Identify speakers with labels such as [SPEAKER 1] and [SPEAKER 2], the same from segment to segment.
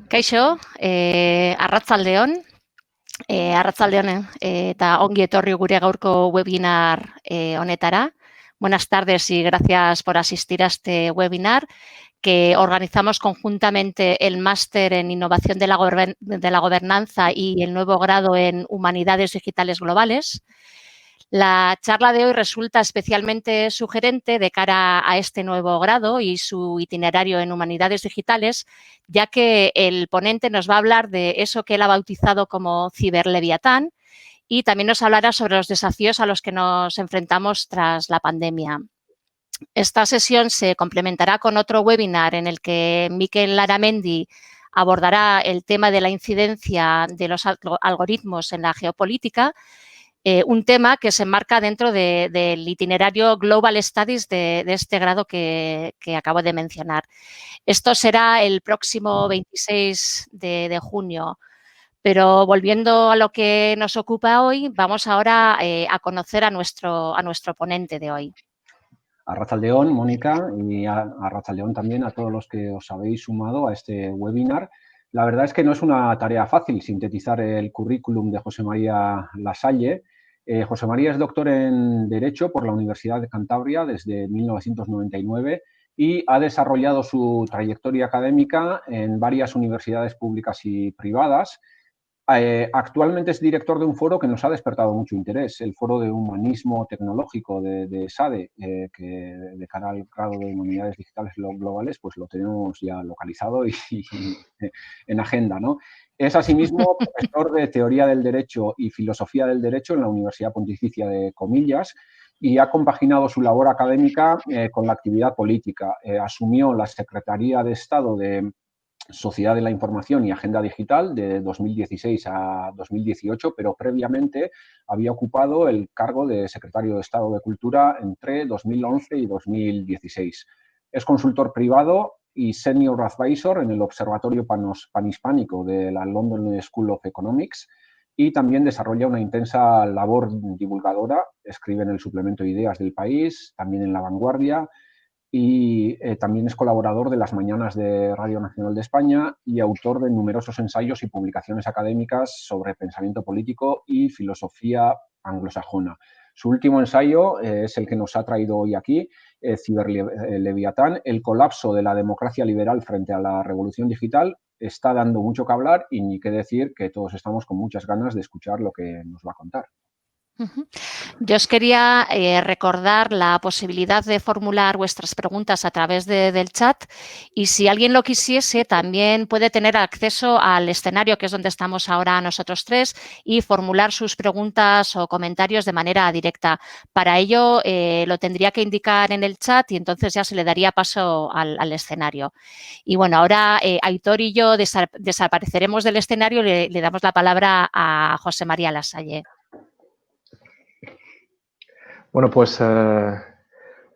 [SPEAKER 1] Kaixo, arratzaldeon, eta ongi etorri gure gaurko webinar honetara. Buenas tardes y gracias por asistir a este webinar que organizamos conjuntamente el Máster en Innovación de la Gobernanza y el nuevo grado en Humanidades Digitales Globales. La charla de hoy resulta especialmente sugerente de cara a este nuevo grado y su itinerario en Humanidades Digitales, ya que el ponente nos va a hablar de eso que él ha bautizado como ciberleviatán y también nos hablará sobre los desafíos a los que nos enfrentamos tras la pandemia. Esta sesión se complementará con otro webinar en el que Mikel Laramendi abordará el tema de la incidencia de los algoritmos en la geopolítica, un tema que se enmarca dentro del itinerario Global Studies de este grado que acabo de mencionar. Esto será el próximo 26 de junio. Pero volviendo a lo que nos ocupa hoy, vamos ahora a conocer a nuestro ponente de hoy.
[SPEAKER 2] Arratsaldeon, Mónica, y arratsaldeon también a todos los que os habéis sumado a este webinar. La verdad es que no es una tarea fácil sintetizar el currículum de José María Lasalle. José María es doctor en Derecho por la Universidad de Cantabria desde 1999 y ha desarrollado su trayectoria académica en varias universidades públicas y privadas. Actualmente es director de un foro que nos ha despertado mucho interés, el Foro de Humanismo Tecnológico de SADE, que de cara al grado de Humanidades Digitales Globales, pues lo tenemos ya localizado y en agenda, ¿no? Es asimismo profesor de Teoría del Derecho y Filosofía del Derecho en la Universidad Pontificia de Comillas y ha compaginado su labor académica con la actividad política. Asumió la Secretaría de Estado de Sociedad de la Información y Agenda Digital de 2016 a 2018, pero previamente había ocupado el cargo de secretario de Estado de Cultura entre 2011 y 2016. Es consultor privado y senior advisor en el Observatorio Panhispánico de la London School of Economics y también desarrolla una intensa labor divulgadora. Escribe en el suplemento Ideas del País, también en La Vanguardia, y también es colaborador de las Mañanas de Radio Nacional de España y autor de numerosos ensayos y publicaciones académicas sobre pensamiento político y filosofía anglosajona. Su último ensayo es el que nos ha traído hoy aquí, Ciberleviatán, el colapso de la democracia liberal frente a la revolución digital. Está dando mucho que hablar y ni qué decir que todos estamos con muchas ganas de escuchar lo que nos va a contar.
[SPEAKER 1] Yo os quería recordar la posibilidad de formular vuestras preguntas a través del chat y si alguien lo quisiese también puede tener acceso al escenario, que es donde estamos ahora nosotros tres, y formular sus preguntas o comentarios de manera directa. Para ello lo tendría que indicar en el chat y entonces ya se le daría paso al escenario. Y bueno, ahora Aitor y yo desapareceremos del escenario y le damos la palabra a José María Lasalle.
[SPEAKER 3] Bueno, pues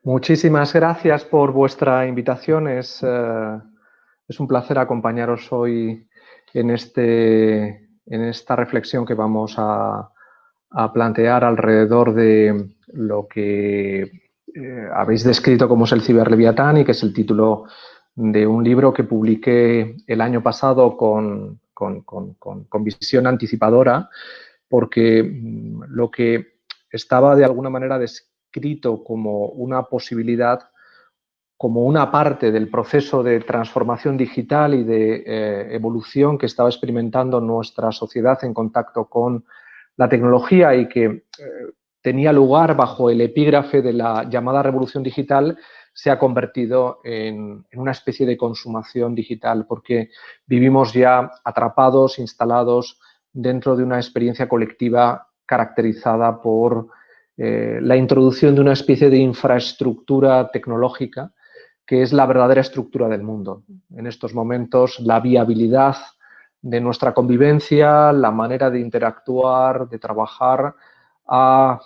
[SPEAKER 3] muchísimas gracias por vuestra invitación. Es un placer acompañaros hoy en esta reflexión que vamos a plantear alrededor de lo que habéis descrito como es el ciberleviatán y que es el título de un libro que publiqué el año pasado con visión anticipadora, porque lo que estaba de alguna manera descrito como una posibilidad, como una parte del proceso de transformación digital y de evolución que estaba experimentando nuestra sociedad en contacto con la tecnología y que tenía lugar bajo el epígrafe de la llamada revolución digital, se ha convertido en una especie de consumación digital, porque vivimos ya atrapados, instalados dentro de una experiencia colectiva caracterizada por la introducción de una especie de infraestructura tecnológica que es la verdadera estructura del mundo. En estos momentos, la viabilidad de nuestra convivencia, la manera de interactuar, de trabajar, ha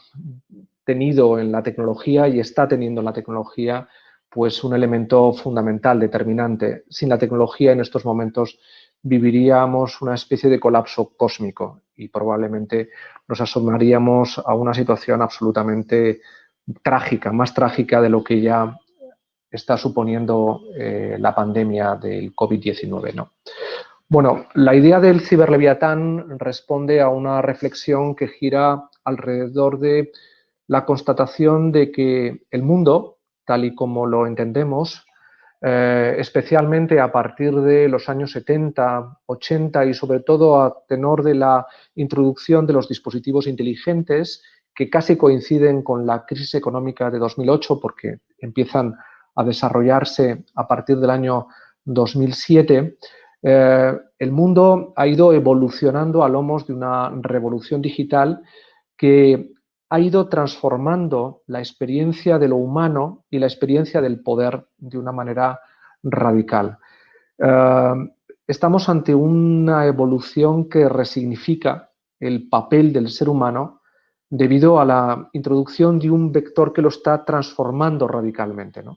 [SPEAKER 3] tenido en la tecnología y está teniendo en la tecnología pues un elemento fundamental, determinante. Sin la tecnología en estos momentos viviríamos una especie de colapso cósmico y probablemente nos asomaríamos a una situación absolutamente trágica, más trágica de lo que ya está suponiendo la pandemia del COVID-19, ¿no? Bueno, la idea del ciberleviatán responde a una reflexión que gira alrededor de la constatación de que el mundo, tal y como lo entendemos, especialmente a partir de los años 70, 80 y sobre todo a tenor de la introducción de los dispositivos inteligentes que casi coinciden con la crisis económica de 2008 porque empiezan a desarrollarse a partir del año 2007, el mundo ha ido evolucionando a lomos de una revolución digital que ha ido transformando la experiencia de lo humano y la experiencia del poder de una manera radical. Estamos ante una evolución que resignifica el papel del ser humano debido a la introducción de un vector que lo está transformando radicalmente, ¿no?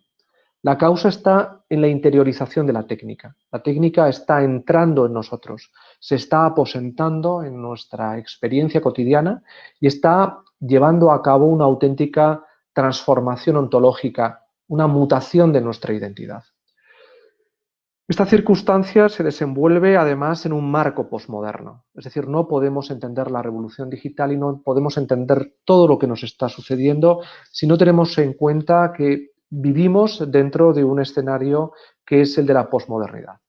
[SPEAKER 3] La causa está en la interiorización de la técnica. La técnica está entrando en nosotros, se está aposentando en nuestra experiencia cotidiana y está llevando a cabo una auténtica transformación ontológica, una mutación de nuestra identidad. Esta circunstancia se desenvuelve además en un marco posmoderno, es decir, no podemos entender la revolución digital y no podemos entender todo lo que nos está sucediendo si no tenemos en cuenta que vivimos dentro de un escenario que es el de la posmodernidad.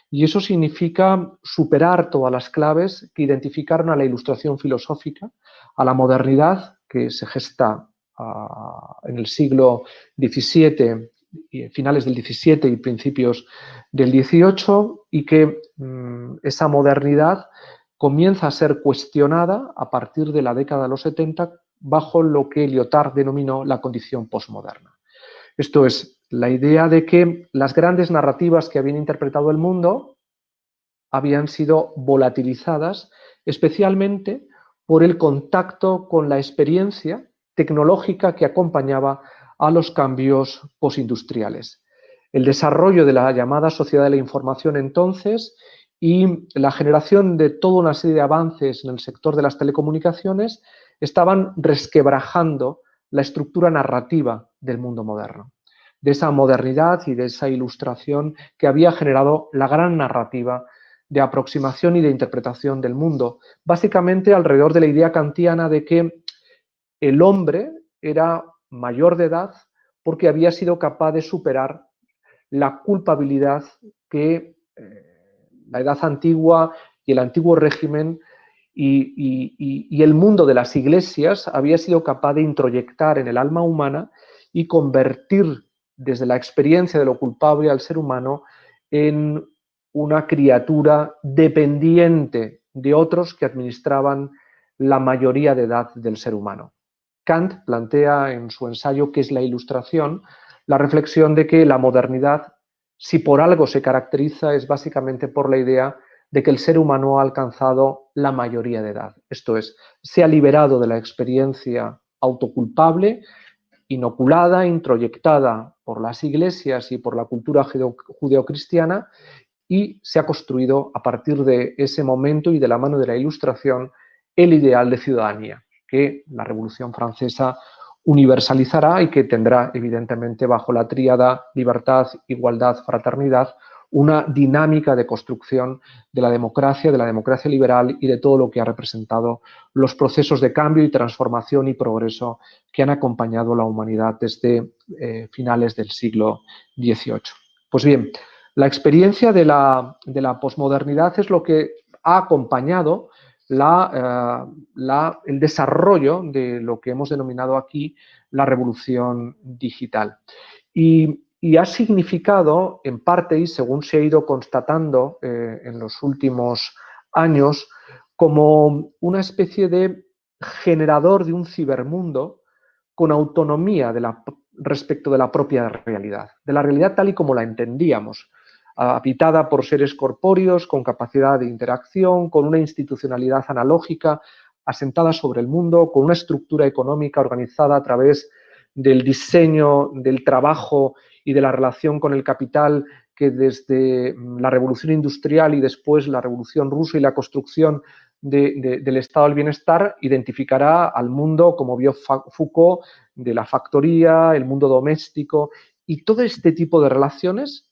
[SPEAKER 3] Y eso significa superar todas las claves que identificaron a la ilustración filosófica, a la modernidad que se gesta en el siglo XVII, finales del XVII y principios del XVIII, y que esa modernidad comienza a ser cuestionada a partir de la década de los 70 bajo lo que Lyotard denominó la condición posmoderna. Esto es, la idea de que las grandes narrativas que habían interpretado el mundo habían sido volatilizadas, especialmente por el contacto con la experiencia tecnológica que acompañaba a los cambios postindustriales. El desarrollo de la llamada sociedad de la información entonces y la generación de toda una serie de avances en el sector de las telecomunicaciones estaban resquebrajando la estructura narrativa del mundo moderno, de esa modernidad y de esa ilustración que había generado la gran narrativa de aproximación y de interpretación del mundo, básicamente alrededor de la idea kantiana de que el hombre era mayor de edad porque había sido capaz de superar la culpabilidad que la edad antigua y el antiguo régimen y el mundo de las iglesias había sido capaz de introyectar en el alma humana y convertir desde la experiencia de lo culpable al ser humano en una criatura dependiente de otros que administraban la mayoría de edad del ser humano. Kant plantea en su ensayo ¿Qué es la ilustración? La reflexión de que la modernidad, si por algo se caracteriza, es básicamente por la idea de que el ser humano ha alcanzado la mayoría de edad. Esto es, se ha liberado de la experiencia autoculpable, inoculada, introyectada por las iglesias y por la cultura judeocristiana, y se ha construido a partir de ese momento y de la mano de la Ilustración el ideal de ciudadanía que la Revolución Francesa universalizará y que tendrá evidentemente bajo la tríada libertad, igualdad, fraternidad una dinámica de construcción de la democracia liberal y de todo lo que ha representado los procesos de cambio y transformación y progreso que han acompañado a la humanidad desde finales del siglo XVIII. Pues bien, la experiencia de la posmodernidad es lo que ha acompañado el desarrollo de lo que hemos denominado aquí la revolución digital. Y ha significado, en parte, y según se ha ido constatando en los últimos años, como una especie de generador de un cibermundo con autonomía respecto de la propia realidad, de la realidad tal y como la entendíamos, habitada por seres corpóreos, con capacidad de interacción, con una institucionalidad analógica asentada sobre el mundo, con una estructura económica organizada a través del diseño, del trabajo y de la relación con el capital que desde la revolución industrial y después la revolución rusa y la construcción del estado del bienestar identificará al mundo, como vio Foucault, de la factoría, el mundo doméstico, y todo este tipo de relaciones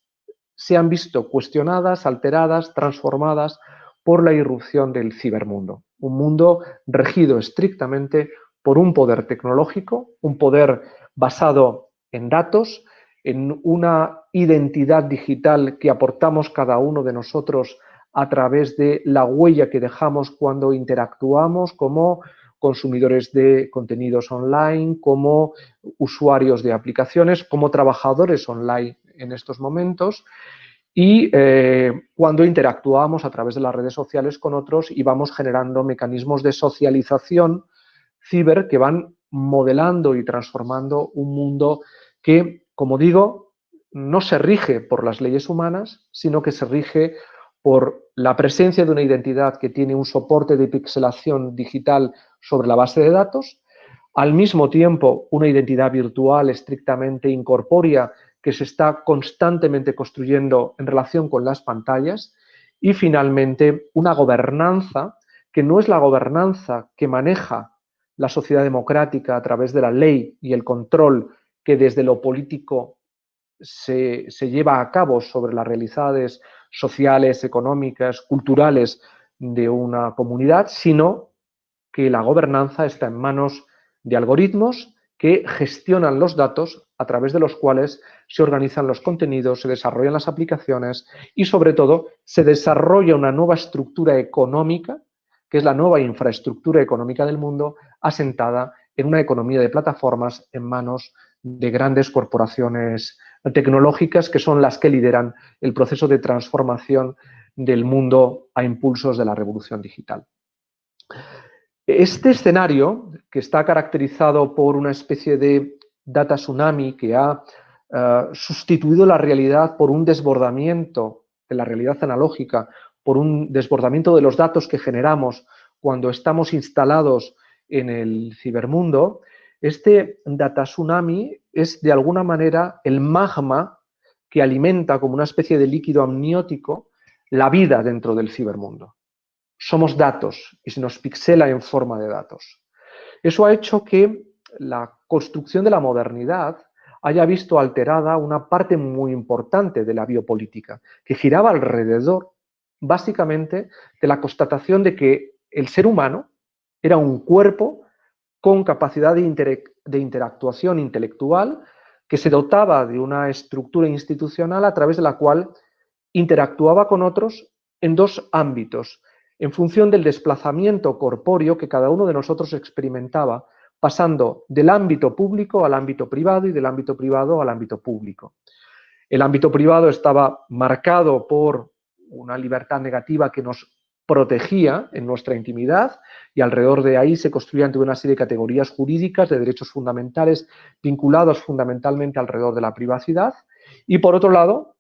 [SPEAKER 3] se han visto cuestionadas, alteradas, transformadas por la irrupción del cibermundo. Un mundo regido estrictamente por un poder tecnológico, un poder basado en datos, en una identidad digital que aportamos cada uno de nosotros a través de la huella que dejamos cuando interactuamos como consumidores de contenidos online, como usuarios de aplicaciones, como trabajadores online en estos momentos y cuando interactuamos a través de las redes sociales con otros y vamos generando mecanismos de socialización ciber que van modelando y transformando un mundo que, como digo, no se rige por las leyes humanas, sino que se rige por la presencia de una identidad que tiene un soporte de pixelación digital sobre la base de datos, al mismo tiempo una identidad virtual estrictamente incorpórea que se está constantemente construyendo en relación con las pantallas y finalmente una gobernanza que no es la gobernanza que maneja la sociedad democrática a través de la ley y el control que desde lo político se lleva a cabo sobre las realidades sociales, económicas, culturales de una comunidad, sino que la gobernanza está en manos de algoritmos que gestionan los datos a través de los cuales se organizan los contenidos, se desarrollan las aplicaciones y, sobre todo, se desarrolla una nueva estructura económica, que es la nueva infraestructura económica del mundo, asentada en una economía de plataformas en manos de grandes corporaciones tecnológicas que son las que lideran el proceso de transformación del mundo a impulsos de la revolución digital. Este escenario, que está caracterizado por una especie de data tsunami que ha sustituido la realidad por un desbordamiento de la realidad analógica, por un desbordamiento de los datos que generamos cuando estamos instalados en el cibermundo, este data tsunami es de alguna manera el magma que alimenta como una especie de líquido amniótico la vida dentro del cibermundo. Somos datos y se nos pixela en forma de datos. Eso ha hecho que la construcción de la modernidad haya visto alterada una parte muy importante de la biopolítica, que giraba alrededor, básicamente, de la constatación de que el ser humano era un cuerpo con capacidad de interactuación intelectual que se dotaba de una estructura institucional a través de la cual interactuaba con otros en dos ámbitos, en función del desplazamiento corpóreo que cada uno de nosotros experimentaba, pasando del ámbito público al ámbito privado y del ámbito privado al ámbito público. El ámbito privado estaba marcado por una libertad negativa que nos protegía en nuestra intimidad y alrededor de ahí se construían toda una serie de categorías jurídicas de derechos fundamentales vinculados fundamentalmente alrededor de la privacidad y por otro lado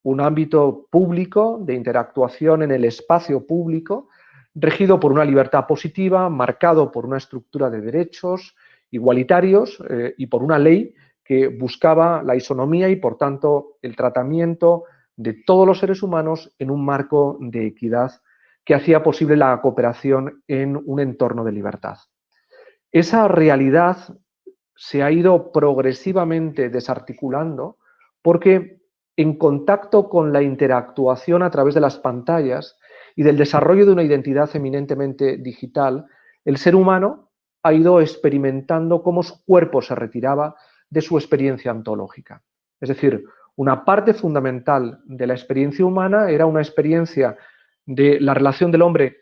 [SPEAKER 3] un ámbito público de interactuación en el espacio público regido por una libertad positiva, marcado por una estructura de derechos igualitarios y por una ley que buscaba la isonomía y, por tanto, el tratamiento de todos los seres humanos en un marco de equidad que hacía posible la cooperación en un entorno de libertad. Esa realidad se ha ido progresivamente desarticulando porque en contacto con la interactuación a través de las pantallas y del desarrollo de una identidad eminentemente digital, el ser humano ha ido experimentando cómo su cuerpo se retiraba de su experiencia ontológica. Es decir, una parte fundamental de la experiencia humana era una experiencia de la relación del hombre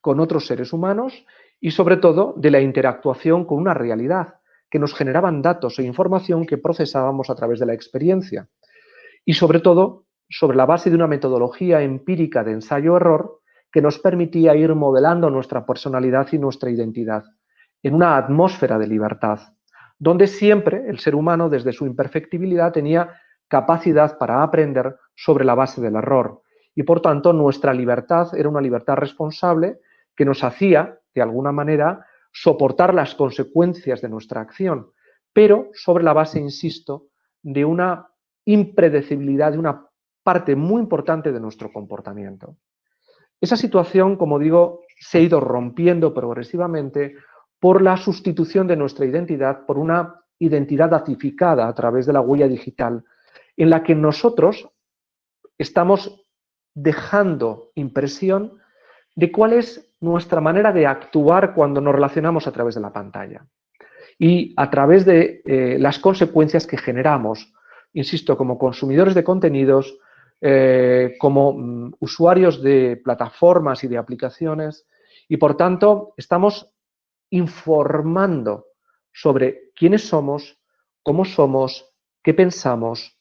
[SPEAKER 3] con otros seres humanos y, sobre todo, de la interactuación con una realidad que nos generaban datos e información que procesábamos a través de la experiencia. Y, sobre todo, sobre la base de una metodología empírica de ensayo-error que nos permitía ir modelando nuestra personalidad y nuestra identidad en una atmósfera de libertad, donde siempre el ser humano, desde su imperfectibilidad, tenía capacidad para aprender sobre la base del error. Y, por tanto, nuestra libertad era una libertad responsable que nos hacía, de alguna manera, soportar las consecuencias de nuestra acción, pero sobre la base, insisto, de una impredecibilidad, de una parte muy importante de nuestro comportamiento. Esa situación, como digo, se ha ido rompiendo progresivamente por la sustitución de nuestra identidad por una identidad datificada a través de la huella digital, en la que nosotros estamos dejando impresión de cuál es nuestra manera de actuar cuando nos relacionamos a través de la pantalla y a través de las consecuencias que generamos, insisto, como consumidores de contenidos, como usuarios de plataformas y de aplicaciones, y por tanto estamos informando sobre quiénes somos, cómo somos, qué pensamos.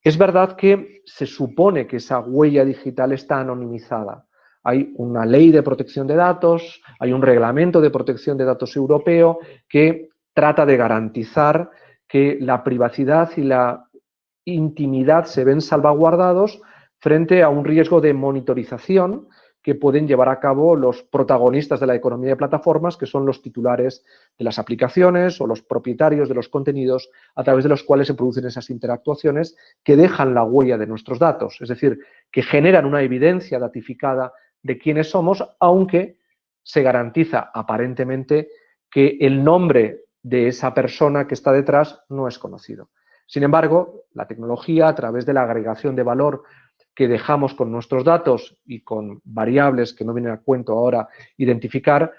[SPEAKER 3] Es verdad que se supone que esa huella digital está anonimizada. Hay una ley de protección de datos, hay un reglamento de protección de datos europeo que trata de garantizar que la privacidad y la intimidad se ven salvaguardados frente a un riesgo de monitorización que pueden llevar a cabo los protagonistas de la economía de plataformas, que son los titulares de las aplicaciones o los propietarios de los contenidos a través de los cuales se producen esas interactuaciones que dejan la huella de nuestros datos, es decir, que generan una evidencia datificada de quiénes somos, aunque se garantiza aparentemente que el nombre de esa persona que está detrás no es conocido. Sin embargo, la tecnología, a través de la agregación de valor que dejamos con nuestros datos y con variables que no vienen a cuento ahora identificar,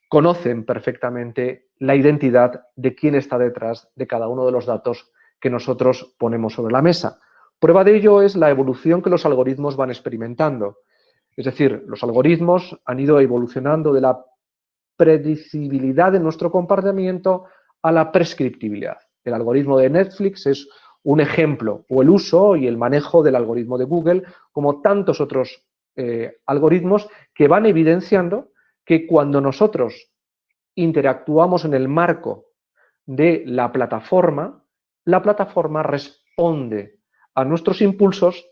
[SPEAKER 3] conocen perfectamente la identidad de quién está detrás de cada uno de los datos que nosotros ponemos sobre la mesa. Prueba de ello es la evolución que los algoritmos van experimentando. Es decir, los algoritmos han ido evolucionando de la predecibilidad de nuestro comportamiento a la prescriptibilidad. El algoritmo de Netflix es un ejemplo, o el uso y el manejo del algoritmo de Google, como tantos otros algoritmos que van evidenciando que cuando nosotros interactuamos en el marco de la plataforma responde a nuestros impulsos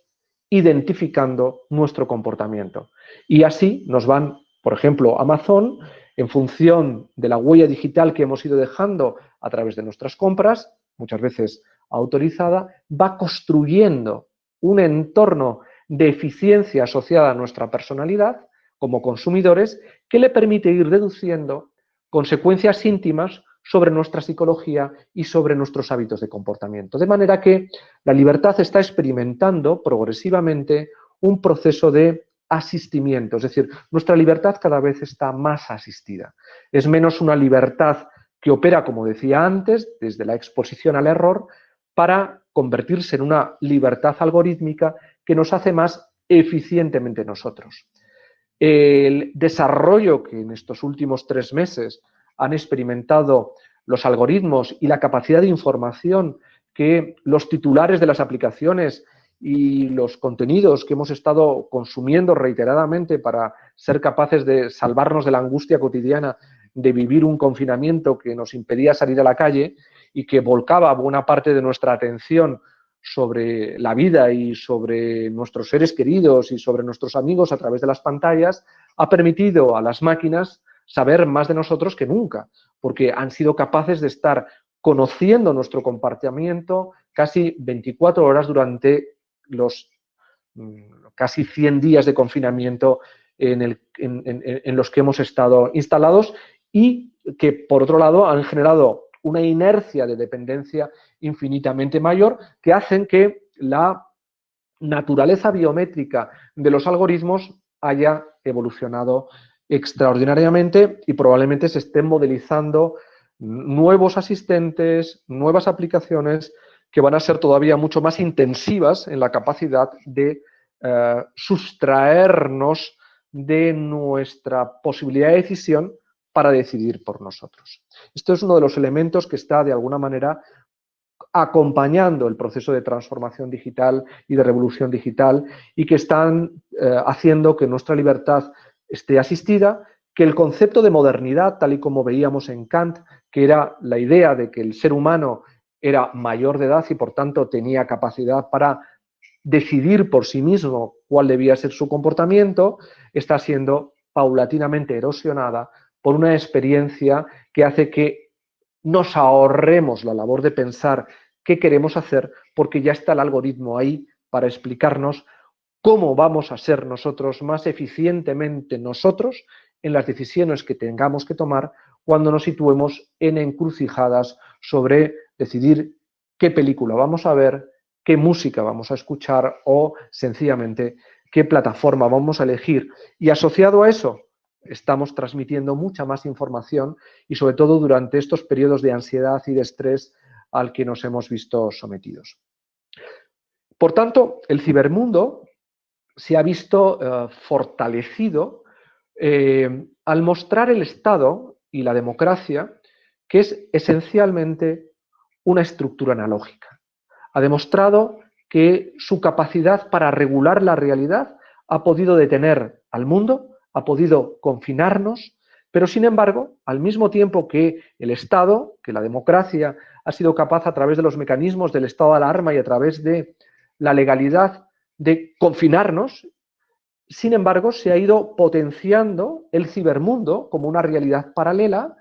[SPEAKER 3] identificando nuestro comportamiento. Y así nos van, por ejemplo, Amazon, en función de la huella digital que hemos ido dejando a través de nuestras compras, muchas veces autorizada, va construyendo un entorno de eficiencia asociada a nuestra personalidad como consumidores que le permite ir deduciendo consecuencias íntimas sobre nuestra psicología y sobre nuestros hábitos de comportamiento. De manera que la libertad está experimentando progresivamente un proceso de asistimiento, es decir, nuestra libertad cada vez está más asistida. Es menos una libertad que opera, como decía antes, desde la exposición al error, para convertirse en una libertad algorítmica que nos hace más eficientemente nosotros. El desarrollo que en estos últimos 3 meses han experimentado los algoritmos y la capacidad de información que los titulares de las aplicaciones y los contenidos que hemos estado consumiendo reiteradamente para ser capaces de salvarnos de la angustia cotidiana de vivir un confinamiento que nos impedía salir a la calle y que volcaba buena parte de nuestra atención sobre la vida y sobre nuestros seres queridos y sobre nuestros amigos a través de las pantallas, ha permitido a las máquinas saber más de nosotros que nunca, porque han sido capaces de estar conociendo nuestro comportamiento casi 24 horas durante los casi 100 días de confinamiento en los que hemos estado instalados y que, por otro lado, han generado una inercia de dependencia infinitamente mayor que hacen que la naturaleza biométrica de los algoritmos haya evolucionado extraordinariamente y probablemente se estén modelizando nuevos asistentes, nuevas aplicaciones que van a ser todavía mucho más intensivas en la capacidad de sustraernos de nuestra posibilidad de decisión para decidir por nosotros. Esto es uno de los elementos que está, de alguna manera, acompañando el proceso de transformación digital y de revolución digital y que están haciendo que nuestra libertad esté asistida, que el concepto de modernidad, tal y como veíamos en Kant, que era la idea de que el ser humano era mayor de edad y, por tanto, tenía capacidad para decidir por sí mismo cuál debía ser su comportamiento, está siendo paulatinamente erosionada por una experiencia que hace que nos ahorremos la labor de pensar qué queremos hacer, porque ya está el algoritmo ahí para explicarnos cómo vamos a ser nosotros más eficientemente nosotros en las decisiones que tengamos que tomar cuando nos situemos en encrucijadas sobre decidir qué película vamos a ver, qué música vamos a escuchar o sencillamente qué plataforma vamos a elegir. Y asociado a eso, estamos transmitiendo mucha más información y sobre todo durante estos periodos de ansiedad y de estrés al que nos hemos visto sometidos. Por tanto, el cibermundo se ha visto fortalecido al mostrar el Estado y la democracia, que es esencialmente una estructura analógica. Ha demostrado que su capacidad para regular la realidad ha podido detener al mundo, ha podido confinarnos, pero sin embargo, al mismo tiempo que el Estado, que la democracia ha sido capaz a través de los mecanismos del estado de alarma y a través de la legalidad de confinarnos, sin embargo, se ha ido potenciando el cibermundo como una realidad paralela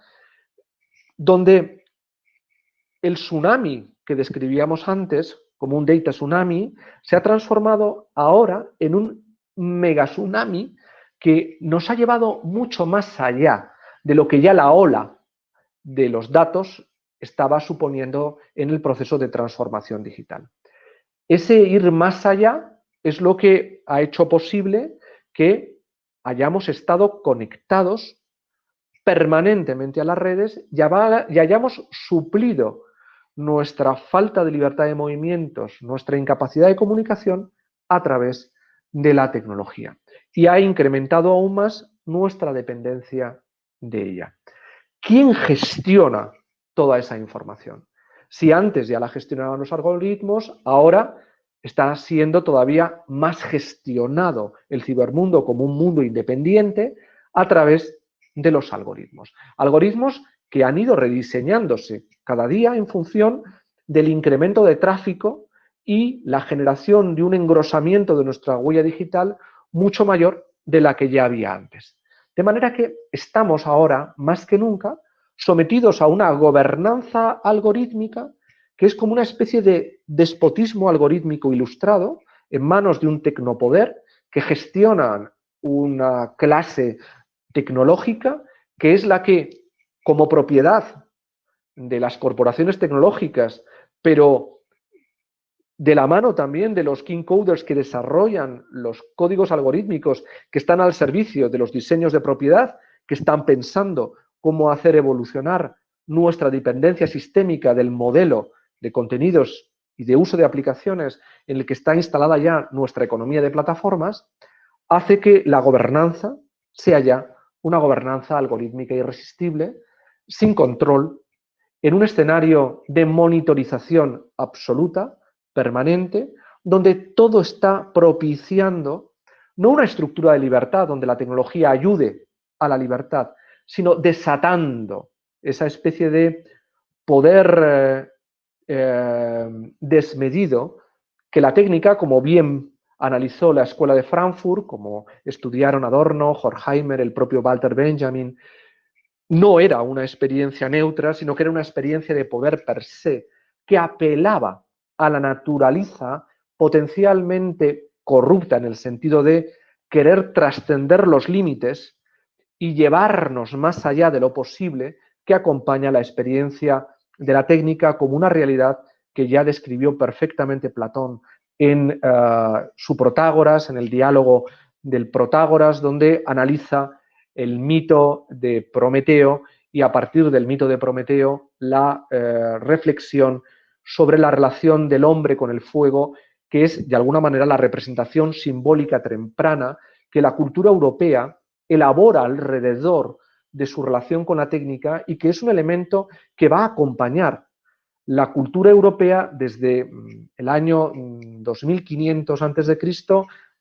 [SPEAKER 3] donde el tsunami que describíamos antes, como un data tsunami, se ha transformado ahora en un mega tsunami que nos ha llevado mucho más allá de lo que ya la ola de los datos estaba suponiendo en el proceso de transformación digital. Ese ir más allá es lo que ha hecho posible que hayamos estado conectados permanentemente a las redes y hayamos suplido nuestra falta de libertad de movimientos, nuestra incapacidad de comunicación a través de la tecnología. Y ha incrementado aún más nuestra dependencia de ella. ¿Quién gestiona toda esa información? Si antes ya la gestionaban los algoritmos, ahora está siendo todavía más gestionado el cibermundo como un mundo independiente a través de los algoritmos. Algoritmos que han ido rediseñándose cada día en función del incremento de tráfico y la generación de un engrosamiento de nuestra huella digital mucho mayor de la que ya había antes. De manera que estamos ahora, más que nunca, sometidos a una gobernanza algorítmica que es como una especie de despotismo algorítmico ilustrado en manos de un tecnopoder que gestiona una clase tecnológica que es la que, como propiedad de las corporaciones tecnológicas, pero de la mano también de los king coders que desarrollan los códigos algorítmicos que están al servicio de los diseños de propiedad, que están pensando cómo hacer evolucionar nuestra dependencia sistémica del modelo de contenidos y de uso de aplicaciones en el que está instalada ya nuestra economía de plataformas, hace que la gobernanza sea ya una gobernanza algorítmica irresistible, sin control, en un escenario de monitorización absoluta, permanente, donde todo está propiciando no una estructura de libertad donde la tecnología ayude a la libertad, sino desatando esa especie de poder desmedido que la técnica, como bien analizó la Escuela de Frankfurt, como estudiaron Adorno, Horkheimer, el propio Walter Benjamin, no era una experiencia neutra, sino que era una experiencia de poder per se, que apelaba a la naturaleza potencialmente corrupta en el sentido de querer trascender los límites y llevarnos más allá de lo posible, que acompaña la experiencia de la técnica como una realidad que ya describió perfectamente Platón en su Protágoras, en el diálogo del Protágoras, donde analiza el mito de Prometeo y a partir del mito de Prometeo la reflexión sobre la relación del hombre con el fuego, que es de alguna manera la representación simbólica temprana que la cultura europea elabora alrededor de su relación con la técnica y que es un elemento que va a acompañar la cultura europea desde el año 2500 a.C.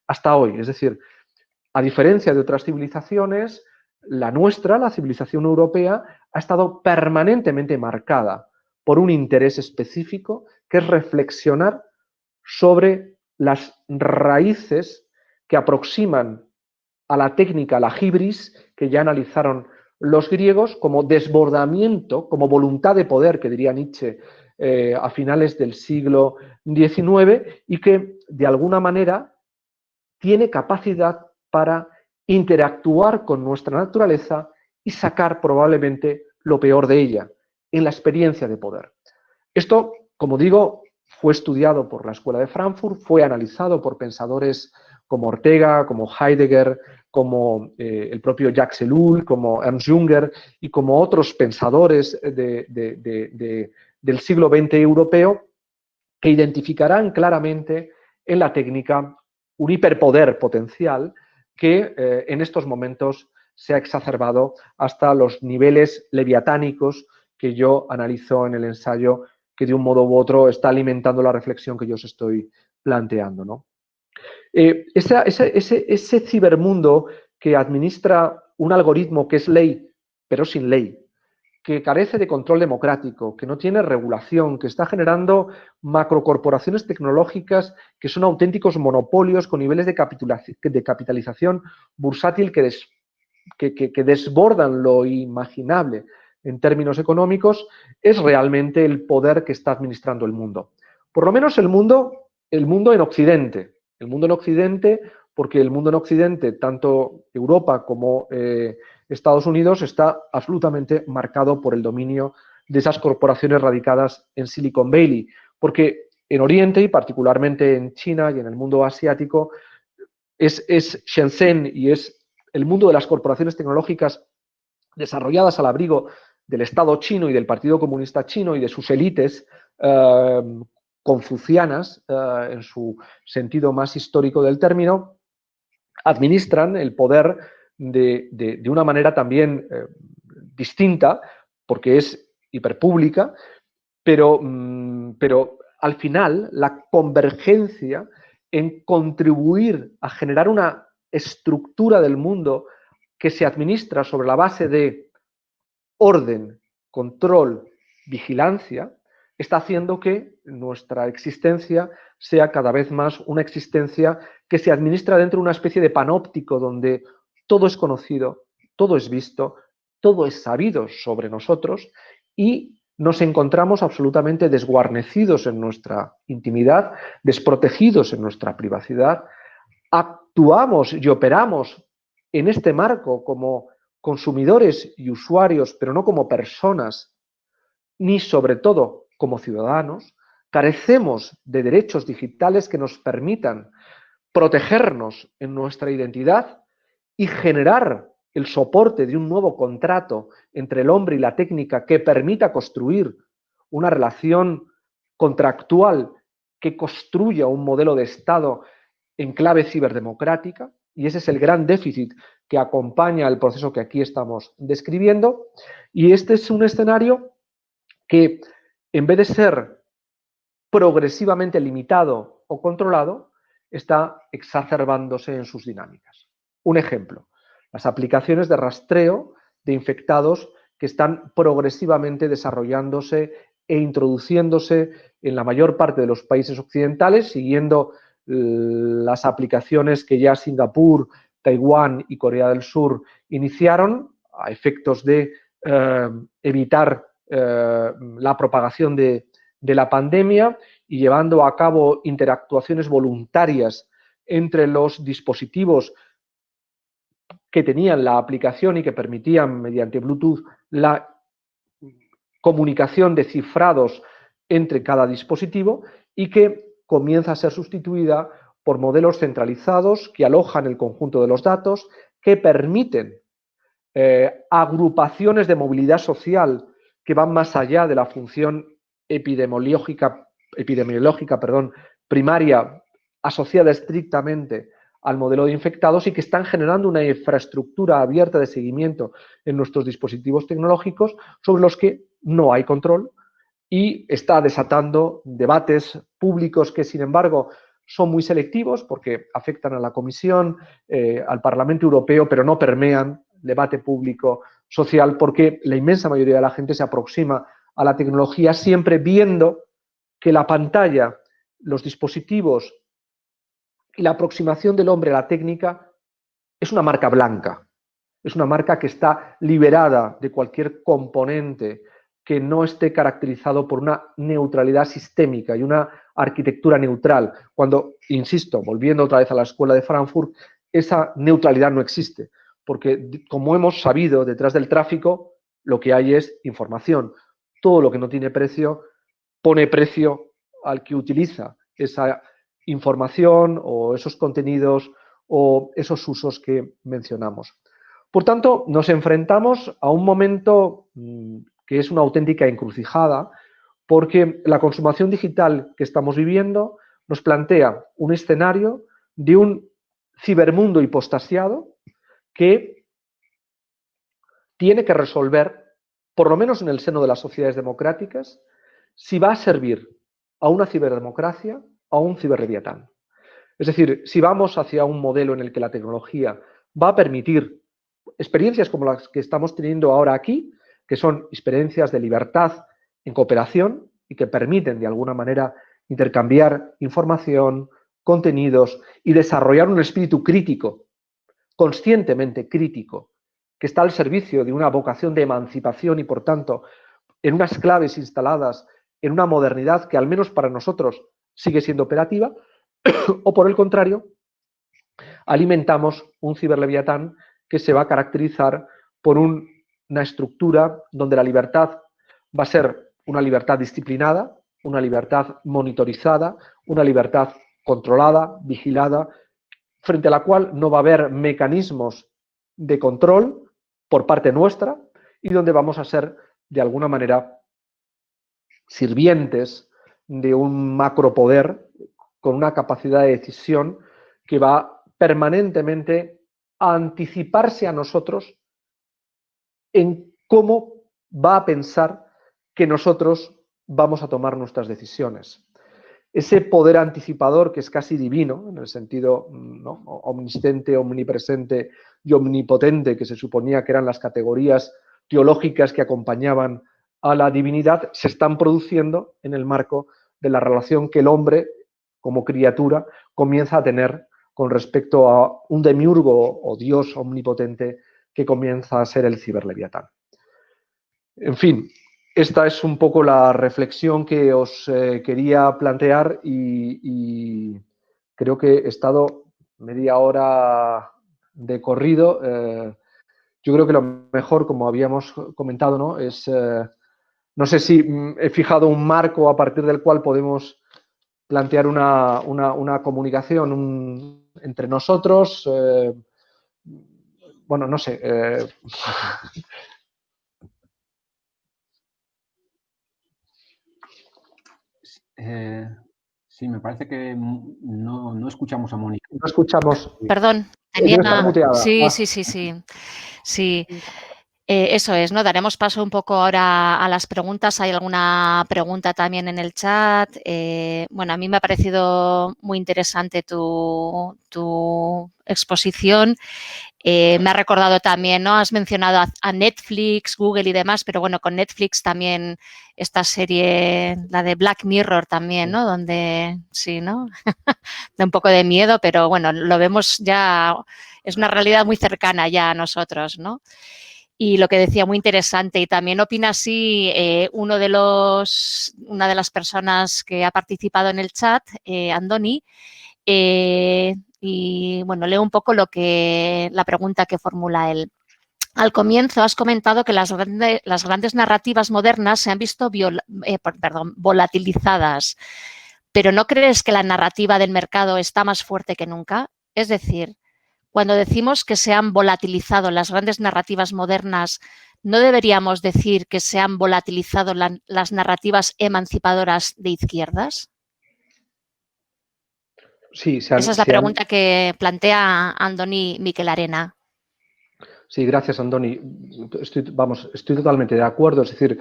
[SPEAKER 3] hasta hoy. Es decir, a diferencia de otras civilizaciones, la nuestra, la civilización europea, ha estado permanentemente marcada por un interés específico que es reflexionar sobre las raíces que aproximan a la técnica, la hibris, que ya analizaron los griegos como desbordamiento, como voluntad de poder, que diría Nietzsche a finales del siglo XIX, y que de alguna manera tiene capacidad para interactuar con nuestra naturaleza y sacar probablemente lo peor de ella, en la experiencia de poder. Esto, como digo, fue estudiado por la Escuela de Frankfurt, fue analizado por pensadores como Ortega, como Heidegger, como el propio Jacques Ellul, como Ernst Jünger y como otros pensadores del siglo XX europeo, que identificarán claramente en la técnica un hiperpoder potencial que en estos momentos se ha exacerbado hasta los niveles leviatánicos que yo analizo en el ensayo, que de un modo u otro está alimentando la reflexión que yo os estoy planteando, ¿no? Ese cibermundo que administra un algoritmo que es ley, pero sin ley, que carece de control democrático, que no tiene regulación, que está generando macrocorporaciones tecnológicas que son auténticos monopolios con niveles de capitalización bursátil que desbordan lo imaginable en términos económicos, es realmente el poder que está administrando el mundo. Por lo menos el mundo en Occidente. El mundo en Occidente, porque el mundo en Occidente, tanto Europa como Estados Unidos, está absolutamente marcado por el dominio de esas corporaciones radicadas en Silicon Valley. Porque en Oriente, y particularmente en China y en el mundo asiático, es Shenzhen y es el mundo de las corporaciones tecnológicas desarrolladas al abrigo del Estado chino y del Partido Comunista Chino y de sus élites confucianas, en su sentido más histórico del término, administran el poder de una manera también distinta, porque es hiperpública, pero al final la convergencia en contribuir a generar una estructura del mundo que se administra sobre la base de orden, control, vigilancia, está haciendo que nuestra existencia sea cada vez más una existencia que se administra dentro de una especie de panóptico donde todo es conocido, todo es visto, todo es sabido sobre nosotros y nos encontramos absolutamente desguarnecidos en nuestra intimidad, desprotegidos en nuestra privacidad, actuamos y operamos en este marco como consumidores y usuarios, pero no como personas, ni sobre todo como ciudadanos, carecemos de derechos digitales que nos permitan protegernos en nuestra identidad y generar el soporte de un nuevo contrato entre el hombre y la técnica que permita construir una relación contractual que construya un modelo de Estado en clave ciberdemocrática, y ese es el gran déficit que acompaña el proceso que aquí estamos describiendo, y este es un escenario que, en vez de ser progresivamente limitado o controlado, está exacerbándose en sus dinámicas. Un ejemplo, las aplicaciones de rastreo de infectados que están progresivamente desarrollándose e introduciéndose en la mayor parte de los países occidentales, siguiendo las aplicaciones que ya Singapur, Taiwán y Corea del Sur iniciaron a efectos de evitar la propagación de la pandemia y llevando a cabo interactuaciones voluntarias entre los dispositivos que tenían la aplicación y que permitían mediante Bluetooth la comunicación de cifrados entre cada dispositivo y que comienza a ser sustituida por modelos centralizados que alojan el conjunto de los datos, que permiten agrupaciones de movilidad social que van más allá de la función epidemiológica primaria asociada estrictamente al modelo de infectados y que están generando una infraestructura abierta de seguimiento en nuestros dispositivos tecnológicos sobre los que no hay control y está desatando debates públicos que, sin embargo, son muy selectivos porque afectan a la Comisión, al Parlamento Europeo, pero no permean debate público social porque la inmensa mayoría de la gente se aproxima a la tecnología siempre viendo que la pantalla, los dispositivos y la aproximación del hombre a la técnica es una marca blanca, es una marca que está liberada de cualquier componente que no esté caracterizado por una neutralidad sistémica y una arquitectura neutral, cuando, insisto, volviendo otra vez a la escuela de Frankfurt, esa neutralidad no existe, porque como hemos sabido, detrás del tráfico lo que hay es información. Todo lo que no tiene precio pone precio al que utiliza esa información o esos contenidos o esos usos que mencionamos. Por tanto, nos enfrentamos a un momento que es una auténtica encrucijada, porque la consumación digital que estamos viviendo nos plantea un escenario de un cibermundo hipostasiado que tiene que resolver, por lo menos en el seno de las sociedades democráticas, si va a servir a una ciberdemocracia o a un ciberleviatán. Es decir, si vamos hacia un modelo en el que la tecnología va a permitir experiencias como las que estamos teniendo ahora aquí, que son experiencias de libertad en cooperación y que permiten de alguna manera intercambiar información, contenidos y desarrollar un espíritu crítico, conscientemente crítico, que está al servicio de una vocación de emancipación y, por tanto, en unas claves instaladas en una modernidad que al menos para nosotros sigue siendo operativa, o por el contrario, alimentamos un ciberleviatán que se va a caracterizar por una estructura donde la libertad va a ser una libertad disciplinada, una libertad monitorizada, una libertad controlada, vigilada, frente a la cual no va a haber mecanismos de control por parte nuestra y donde vamos a ser, de alguna manera, sirvientes de un macropoder con una capacidad de decisión que va permanentemente a anticiparse a nosotros en cómo va a pensar que nosotros vamos a tomar nuestras decisiones. Ese poder anticipador que es casi divino, en el sentido, ¿no?, omnisciente, omnipresente y omnipotente, que se suponía que eran las categorías teológicas que acompañaban a la divinidad, se están produciendo en el marco de la relación que el hombre, como criatura, comienza a tener con respecto a un demiurgo o Dios omnipotente que comienza a ser el ciberleviatán. En fin, esta es un poco la reflexión que os quería plantear y creo que he estado media hora de corrido. Yo creo que lo mejor, como habíamos comentado, ¿no?, es, no sé si he fijado un marco a partir del cual podemos plantear una comunicación entre nosotros. Bueno, no sé.
[SPEAKER 2] Sí, me parece que no escuchamos a Mónica.
[SPEAKER 3] No escuchamos.
[SPEAKER 1] Perdón,
[SPEAKER 3] tenía muteada.
[SPEAKER 1] Sí, sí, sí, sí. Sí. Eso es, ¿no? Daremos paso un poco ahora a las preguntas. Hay alguna pregunta también en el chat. Bueno, a mí me ha parecido muy interesante tu exposición. Me ha recordado también, ¿no? Has mencionado a Netflix, Google y demás, pero bueno, con Netflix también esta serie, la de Black Mirror también, ¿no? Donde, sí, ¿no? Da un poco de miedo, pero bueno, lo vemos ya, es una realidad muy cercana ya a nosotros, ¿no? Y lo que decía, muy interesante. Y también opina así una de las personas que ha participado en el chat, Andoni, y bueno, leo un poco la pregunta que formula él. Al comienzo has comentado que las grandes narrativas modernas se han visto volatilizadas, pero ¿no crees que la narrativa del mercado está más fuerte que nunca? Es decir, cuando decimos que se han volatilizado las grandes narrativas modernas, ¿no deberíamos decir que se han volatilizado las narrativas emancipadoras de izquierdas?
[SPEAKER 3] Sí,
[SPEAKER 1] esa es la pregunta que plantea Andoni Miquelarena.
[SPEAKER 3] Sí, gracias, Andoni. Estoy totalmente de acuerdo. Es decir,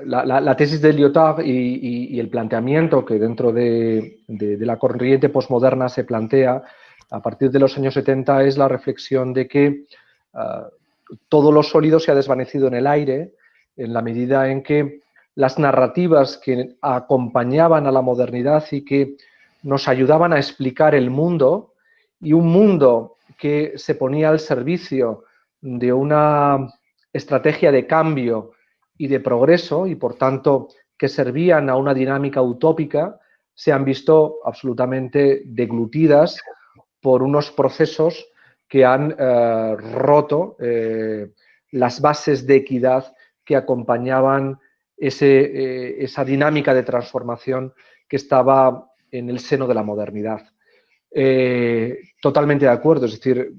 [SPEAKER 3] la tesis de Lyotard y el planteamiento que dentro de la corriente posmoderna se plantea a partir de los años 70 es la reflexión de que todo lo sólido se ha desvanecido en el aire en la medida en que las narrativas que acompañaban a la modernidad y que nos ayudaban a explicar el mundo, y un mundo que se ponía al servicio de una estrategia de cambio y de progreso y, por tanto, que servían a una dinámica utópica, se han visto absolutamente deglutidas por unos procesos que han roto las bases de equidad que acompañaban esa dinámica de transformación que estaba en el seno de la modernidad. Totalmente de acuerdo, es decir,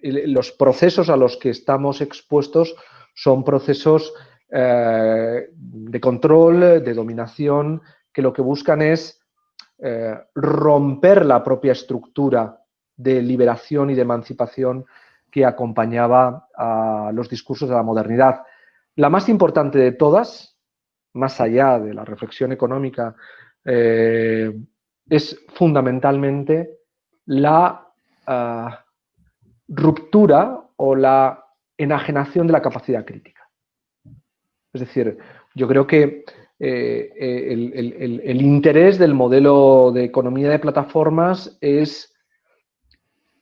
[SPEAKER 3] los procesos a los que estamos expuestos son procesos de control, de dominación, que lo que buscan es romper la propia estructura de liberación y de emancipación que acompañaba a los discursos de la modernidad. La más importante de todas, más allá de la reflexión económica, es fundamentalmente la ruptura o la enajenación de la capacidad crítica. Es decir, yo creo que el interés del modelo de economía de plataformas es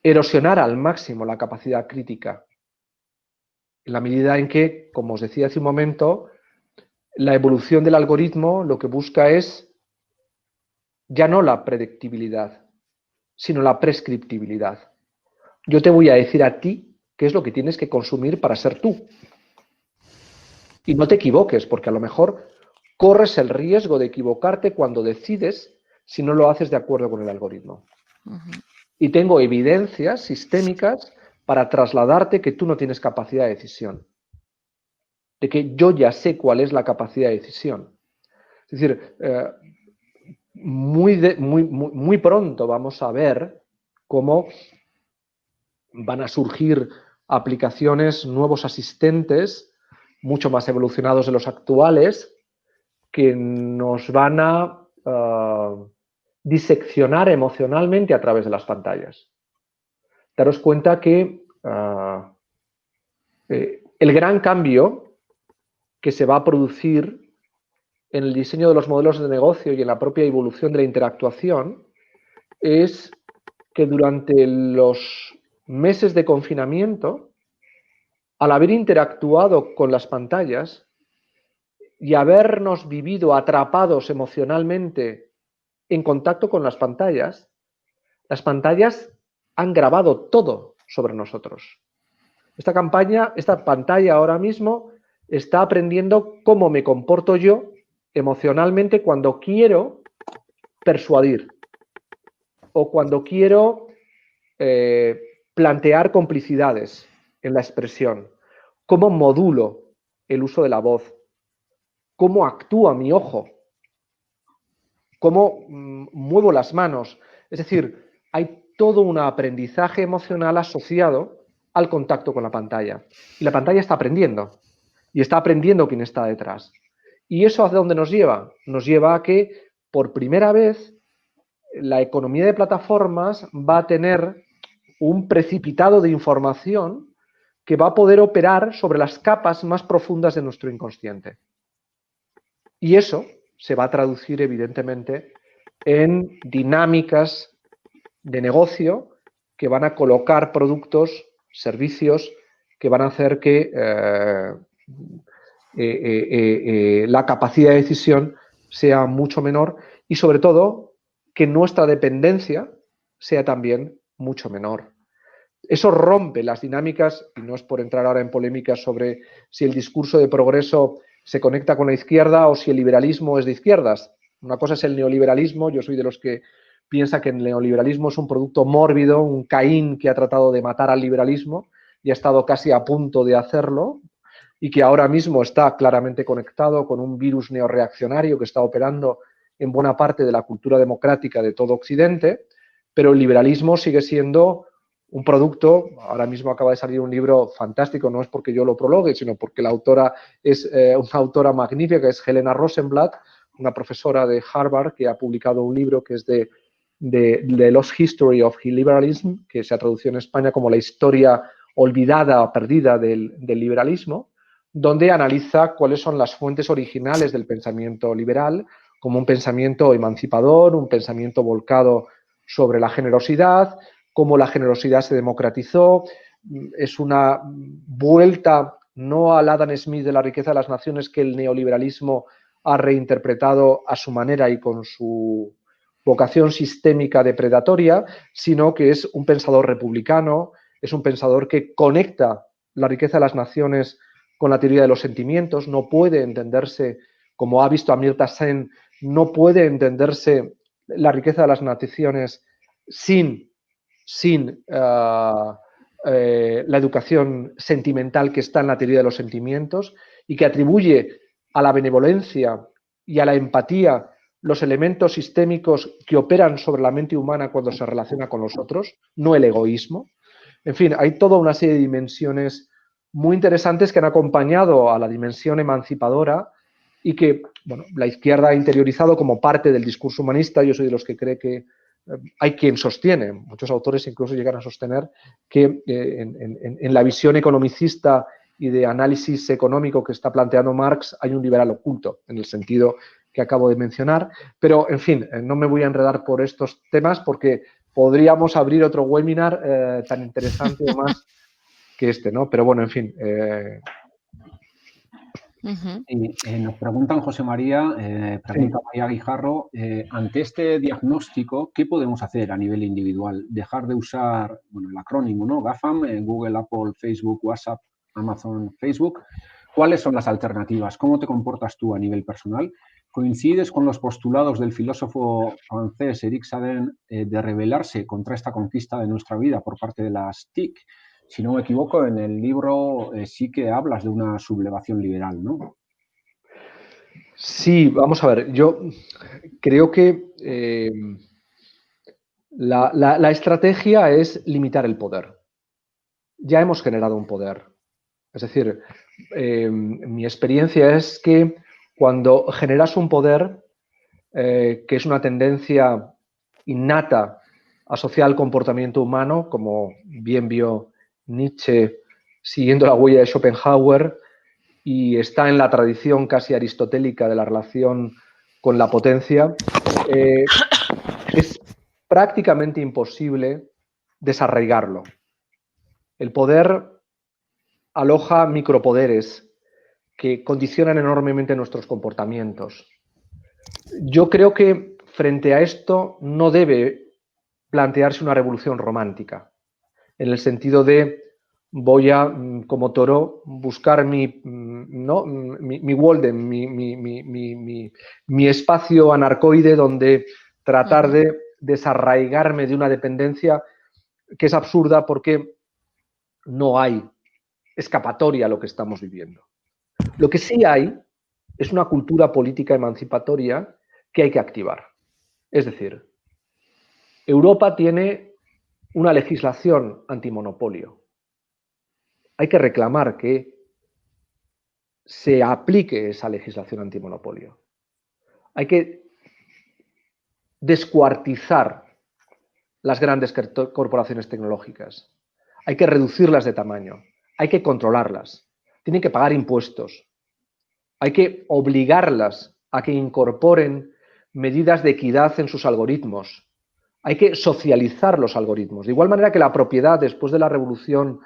[SPEAKER 3] erosionar al máximo la capacidad crítica, en la medida en que, como os decía hace un momento, la evolución del algoritmo lo que busca es ya no la predictibilidad, sino la prescriptibilidad. Yo te voy a decir a ti qué es lo que tienes que consumir para ser tú. Y no te equivoques, porque a lo mejor corres el riesgo de equivocarte cuando decides si no lo haces de acuerdo con el algoritmo. Y tengo evidencias sistémicas para trasladarte que tú no tienes capacidad de decisión. De que yo ya sé cuál es la capacidad de decisión. Es decir, muy pronto vamos a ver cómo van a surgir aplicaciones, nuevos asistentes, mucho más evolucionados de los actuales, que nos van a diseccionar emocionalmente a través de las pantallas. Daros cuenta que el gran cambio que se va a producir en el diseño de los modelos de negocio y en la propia evolución de la interactuación es que durante los meses de confinamiento, al haber interactuado con las pantallas y habernos vivido atrapados emocionalmente en contacto con las pantallas han grabado todo sobre nosotros. Esta pantalla ahora mismo está aprendiendo cómo me comporto yo emocionalmente cuando quiero persuadir o cuando quiero plantear complicidades en la expresión, cómo modulo el uso de la voz, cómo actúa mi ojo, cómo muevo las manos. Es decir, hay todo un aprendizaje emocional asociado al contacto con la pantalla. Y la pantalla está aprendiendo. Y está aprendiendo quién está detrás. ¿Y eso hacia dónde nos lleva? Nos lleva a que, por primera vez, la economía de plataformas va a tener un precipitado de información que va a poder operar sobre las capas más profundas de nuestro inconsciente. Y eso se va a traducir, evidentemente, en dinámicas de negocio que van a colocar productos, servicios, que van a hacer que la capacidad de decisión sea mucho menor y, sobre todo, que nuestra dependencia sea también mucho menor. Eso rompe las dinámicas, y no es por entrar ahora en polémicas sobre si el discurso de progreso se conecta con la izquierda o si el liberalismo es de izquierdas. Una cosa es el neoliberalismo, yo soy de los que piensa que el neoliberalismo es un producto mórbido, un Caín que ha tratado de matar al liberalismo y ha estado casi a punto de hacerlo, y que ahora mismo está claramente conectado con un virus neorreaccionario que está operando en buena parte de la cultura democrática de todo Occidente, pero el liberalismo sigue siendo un producto. Ahora mismo acaba de salir un libro fantástico, no es porque yo lo prologue, sino porque la autora es una autora magnífica, es Helena Rosenblatt, una profesora de Harvard que ha publicado un libro que es de Lost History of Liberalism, que se ha traducido en España como la historia olvidada o perdida del liberalismo, donde analiza cuáles son las fuentes originales del pensamiento liberal, como un pensamiento emancipador, un pensamiento volcado sobre la generosidad, cómo la generosidad se democratizó. Es una vuelta no al Adam Smith de la riqueza de las naciones que el neoliberalismo ha reinterpretado a su manera y con su vocación sistémica depredatoria, sino que es un pensador republicano, es un pensador que conecta la riqueza de las naciones con la teoría de los sentimientos, no puede entenderse, como ha visto Amartya Sen, no puede entenderse la riqueza de las naciones sin la educación sentimental que está en la teoría de los sentimientos y que atribuye a la benevolencia y a la empatía los elementos sistémicos que operan sobre la mente humana cuando se relaciona con los otros, no el egoísmo. En fin, hay toda una serie de dimensiones muy interesantes que han acompañado a la dimensión emancipadora y que, bueno, la izquierda ha interiorizado como parte del discurso humanista. Yo soy de los que cree que hay quien sostiene, muchos autores incluso llegan a sostener que en la visión economicista y de análisis económico que está planteando Marx hay un liberal oculto, en el sentido que acabo de mencionar. Pero, en fin, no me voy a enredar por estos temas porque podríamos abrir otro webinar tan interesante o más que este, ¿no? Pero bueno, en fin.
[SPEAKER 2] Y nos preguntan, José María, pregunta María Guijarro, ante este diagnóstico, ¿qué podemos hacer a nivel individual? Dejar de usar, bueno, el acrónimo, ¿no? GAFAM, Google, Apple, Facebook, WhatsApp, Amazon, Facebook. ¿Cuáles son las alternativas? ¿Cómo te comportas tú a nivel personal? ¿Coincides con los postulados del filósofo francés Eric Sadin de rebelarse contra esta conquista de nuestra vida por parte de las TIC? Si no me equivoco, en el libro sí que hablas de una sublevación liberal, ¿no?
[SPEAKER 3] Sí, vamos a ver. Yo creo que la estrategia es limitar el poder. Ya hemos generado un poder. Es decir, mi experiencia es que cuando generas un poder, que es una tendencia innata asociada al comportamiento humano, como bien vio Nietzsche siguiendo la huella de Schopenhauer, y está en la tradición casi aristotélica de la relación con la potencia, es prácticamente imposible desarraigarlo. El poder aloja micropoderes que condicionan enormemente nuestros comportamientos. Yo creo que frente a esto no debe plantearse una revolución romántica, en el sentido de voy a, como Thoreau, buscar mi Walden, mi espacio anarcoide donde tratar de desarraigarme de una dependencia que es absurda porque no hay escapatoria a lo que estamos viviendo. Lo que sí hay es una cultura política emancipatoria que hay que activar. Es decir, Europa tiene una legislación antimonopolio. Hay que reclamar que se aplique esa legislación antimonopolio. Hay que descuartizar las grandes corporaciones tecnológicas. Hay que reducirlas de tamaño. Hay que controlarlas. Tienen que pagar impuestos. Hay que obligarlas a que incorporen medidas de equidad en sus algoritmos. Hay que socializar los algoritmos. De igual manera que la propiedad, después de la Revolución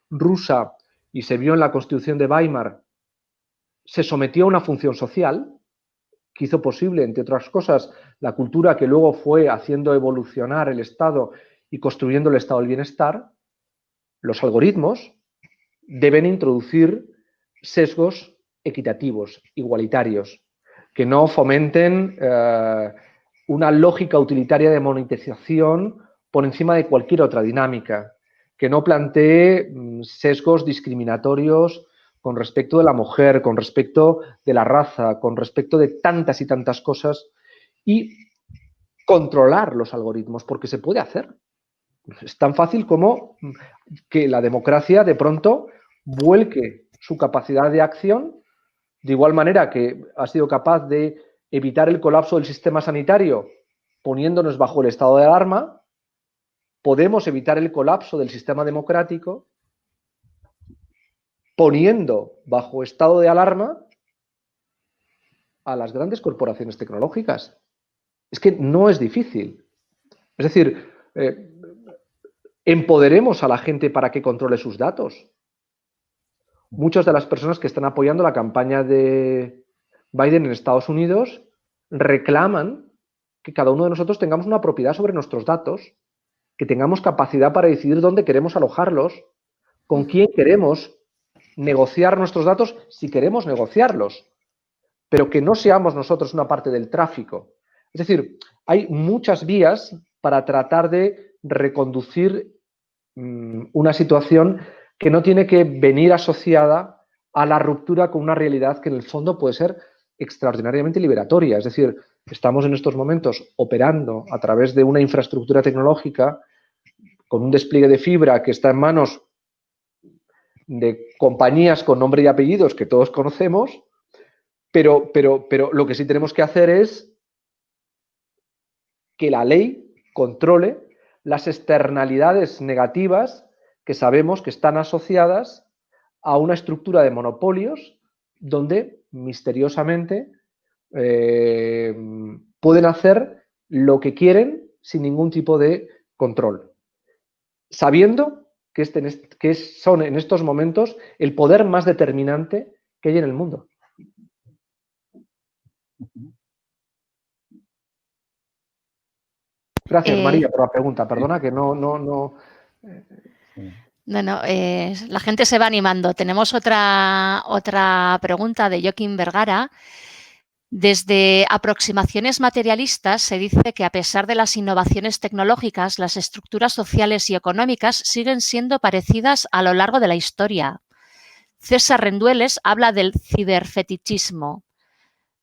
[SPEAKER 3] Rusa, y se vio en la Constitución de Weimar, se sometió a una función social que hizo posible, entre otras cosas, la cultura que luego fue haciendo evolucionar el Estado y construyendo el Estado del bienestar. Los algoritmos deben introducir sesgos equitativos, igualitarios, que no fomenten una lógica utilitaria de monetización por encima de cualquier otra dinámica, que no plantee sesgos discriminatorios con respecto de la mujer, con respecto de la raza, con respecto de tantas y tantas cosas, y controlar los algoritmos, porque se puede hacer. Es tan fácil como que la democracia de pronto vuelque su capacidad de acción, de igual manera que ha sido capaz de evitar el colapso del sistema sanitario poniéndonos bajo el estado de alarma. Podemos evitar el colapso del sistema democrático poniendo bajo estado de alarma a las grandes corporaciones tecnológicas. Es que no es difícil. Es decir, empoderemos a la gente para que controle sus datos. Muchas de las personas que están apoyando la campaña de Biden en Estados Unidos reclaman que cada uno de nosotros tengamos una propiedad sobre nuestros datos, que tengamos capacidad para decidir dónde queremos alojarlos, con quién queremos negociar nuestros datos si queremos negociarlos, pero que no seamos nosotros una parte del tráfico. Es decir, hay muchas vías para tratar de reconducir una situación que no tiene que venir asociada a la ruptura con una realidad que en el fondo puede ser extraordinariamente liberatoria. Es decir, estamos en estos momentos operando a través de una infraestructura tecnológica con un despliegue de fibra que está en manos de compañías con nombre y apellidos que todos conocemos, pero lo que sí tenemos que hacer es que la ley controle las externalidades negativas que sabemos que están asociadas a una estructura de monopolios donde misteriosamente pueden hacer lo que quieren sin ningún tipo de control, sabiendo que son en estos momentos el poder más determinante que hay en el mundo. Gracias, María, por la pregunta. Perdona que no.
[SPEAKER 1] No, la gente se va animando. Tenemos otra pregunta de Joaquín Vergara. Desde aproximaciones materialistas se dice que a pesar de las innovaciones tecnológicas, las estructuras sociales y económicas siguen siendo parecidas a lo largo de la historia. César Rendueles habla del ciberfetichismo.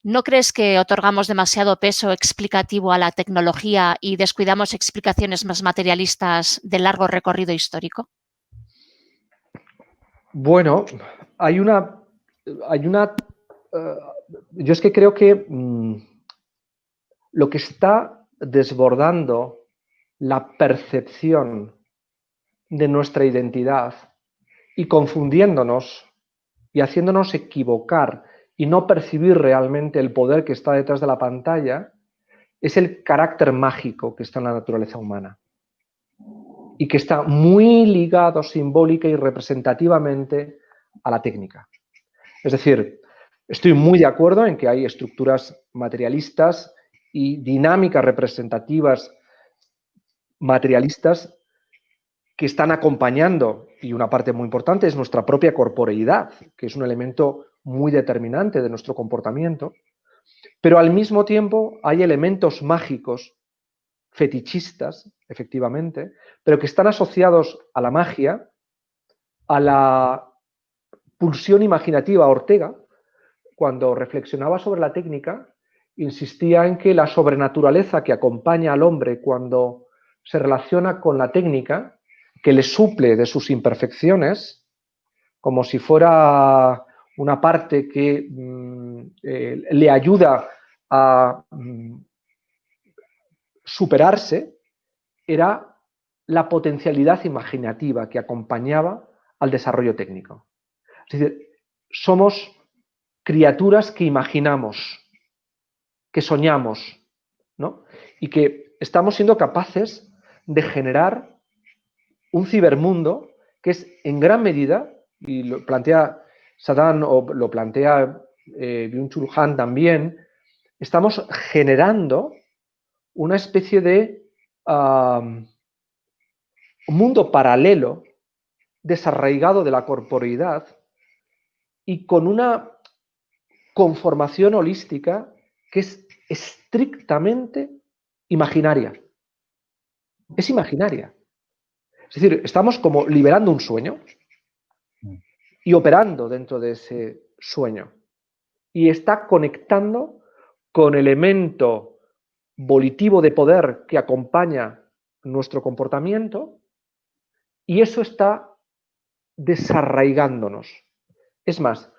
[SPEAKER 1] ¿No crees que otorgamos demasiado peso explicativo a la tecnología y descuidamos explicaciones más materialistas de largo recorrido histórico?
[SPEAKER 3] Bueno, yo es que creo que lo que está desbordando la percepción de nuestra identidad y confundiéndonos y haciéndonos equivocar y no percibir realmente el poder que está detrás de la pantalla es el carácter mágico que está en la naturaleza humana y que está muy ligado simbólica y representativamente a la técnica. Es decir, estoy muy de acuerdo en que hay estructuras materialistas y dinámicas representativas materialistas que están acompañando, y una parte muy importante es nuestra propia corporeidad, que es un elemento muy determinante de nuestro comportamiento, pero al mismo tiempo hay elementos mágicos, fetichistas, efectivamente, pero que están asociados a la magia, a la pulsión imaginativa. Ortega, cuando reflexionaba sobre la técnica, insistía en que la sobrenaturaleza que acompaña al hombre cuando se relaciona con la técnica, que le suple de sus imperfecciones, como si fuera una parte que le ayuda a superarse, era la potencialidad imaginativa que acompañaba al desarrollo técnico. Es decir, somos criaturas que imaginamos, que soñamos, ¿no? Y que estamos siendo capaces de generar un cibermundo que es en gran medida, y lo plantea Saddam o lo plantea Byung-Chul Han también, estamos generando una especie de mundo paralelo, desarraigado de la corporeidad y con una conformación holística que es estrictamente imaginaria. Es imaginaria. Es decir, estamos como liberando un sueño y operando dentro de ese sueño. Y está conectando con elemento volitivo de poder que acompaña nuestro comportamiento, y eso está desarraigándonos. Es más,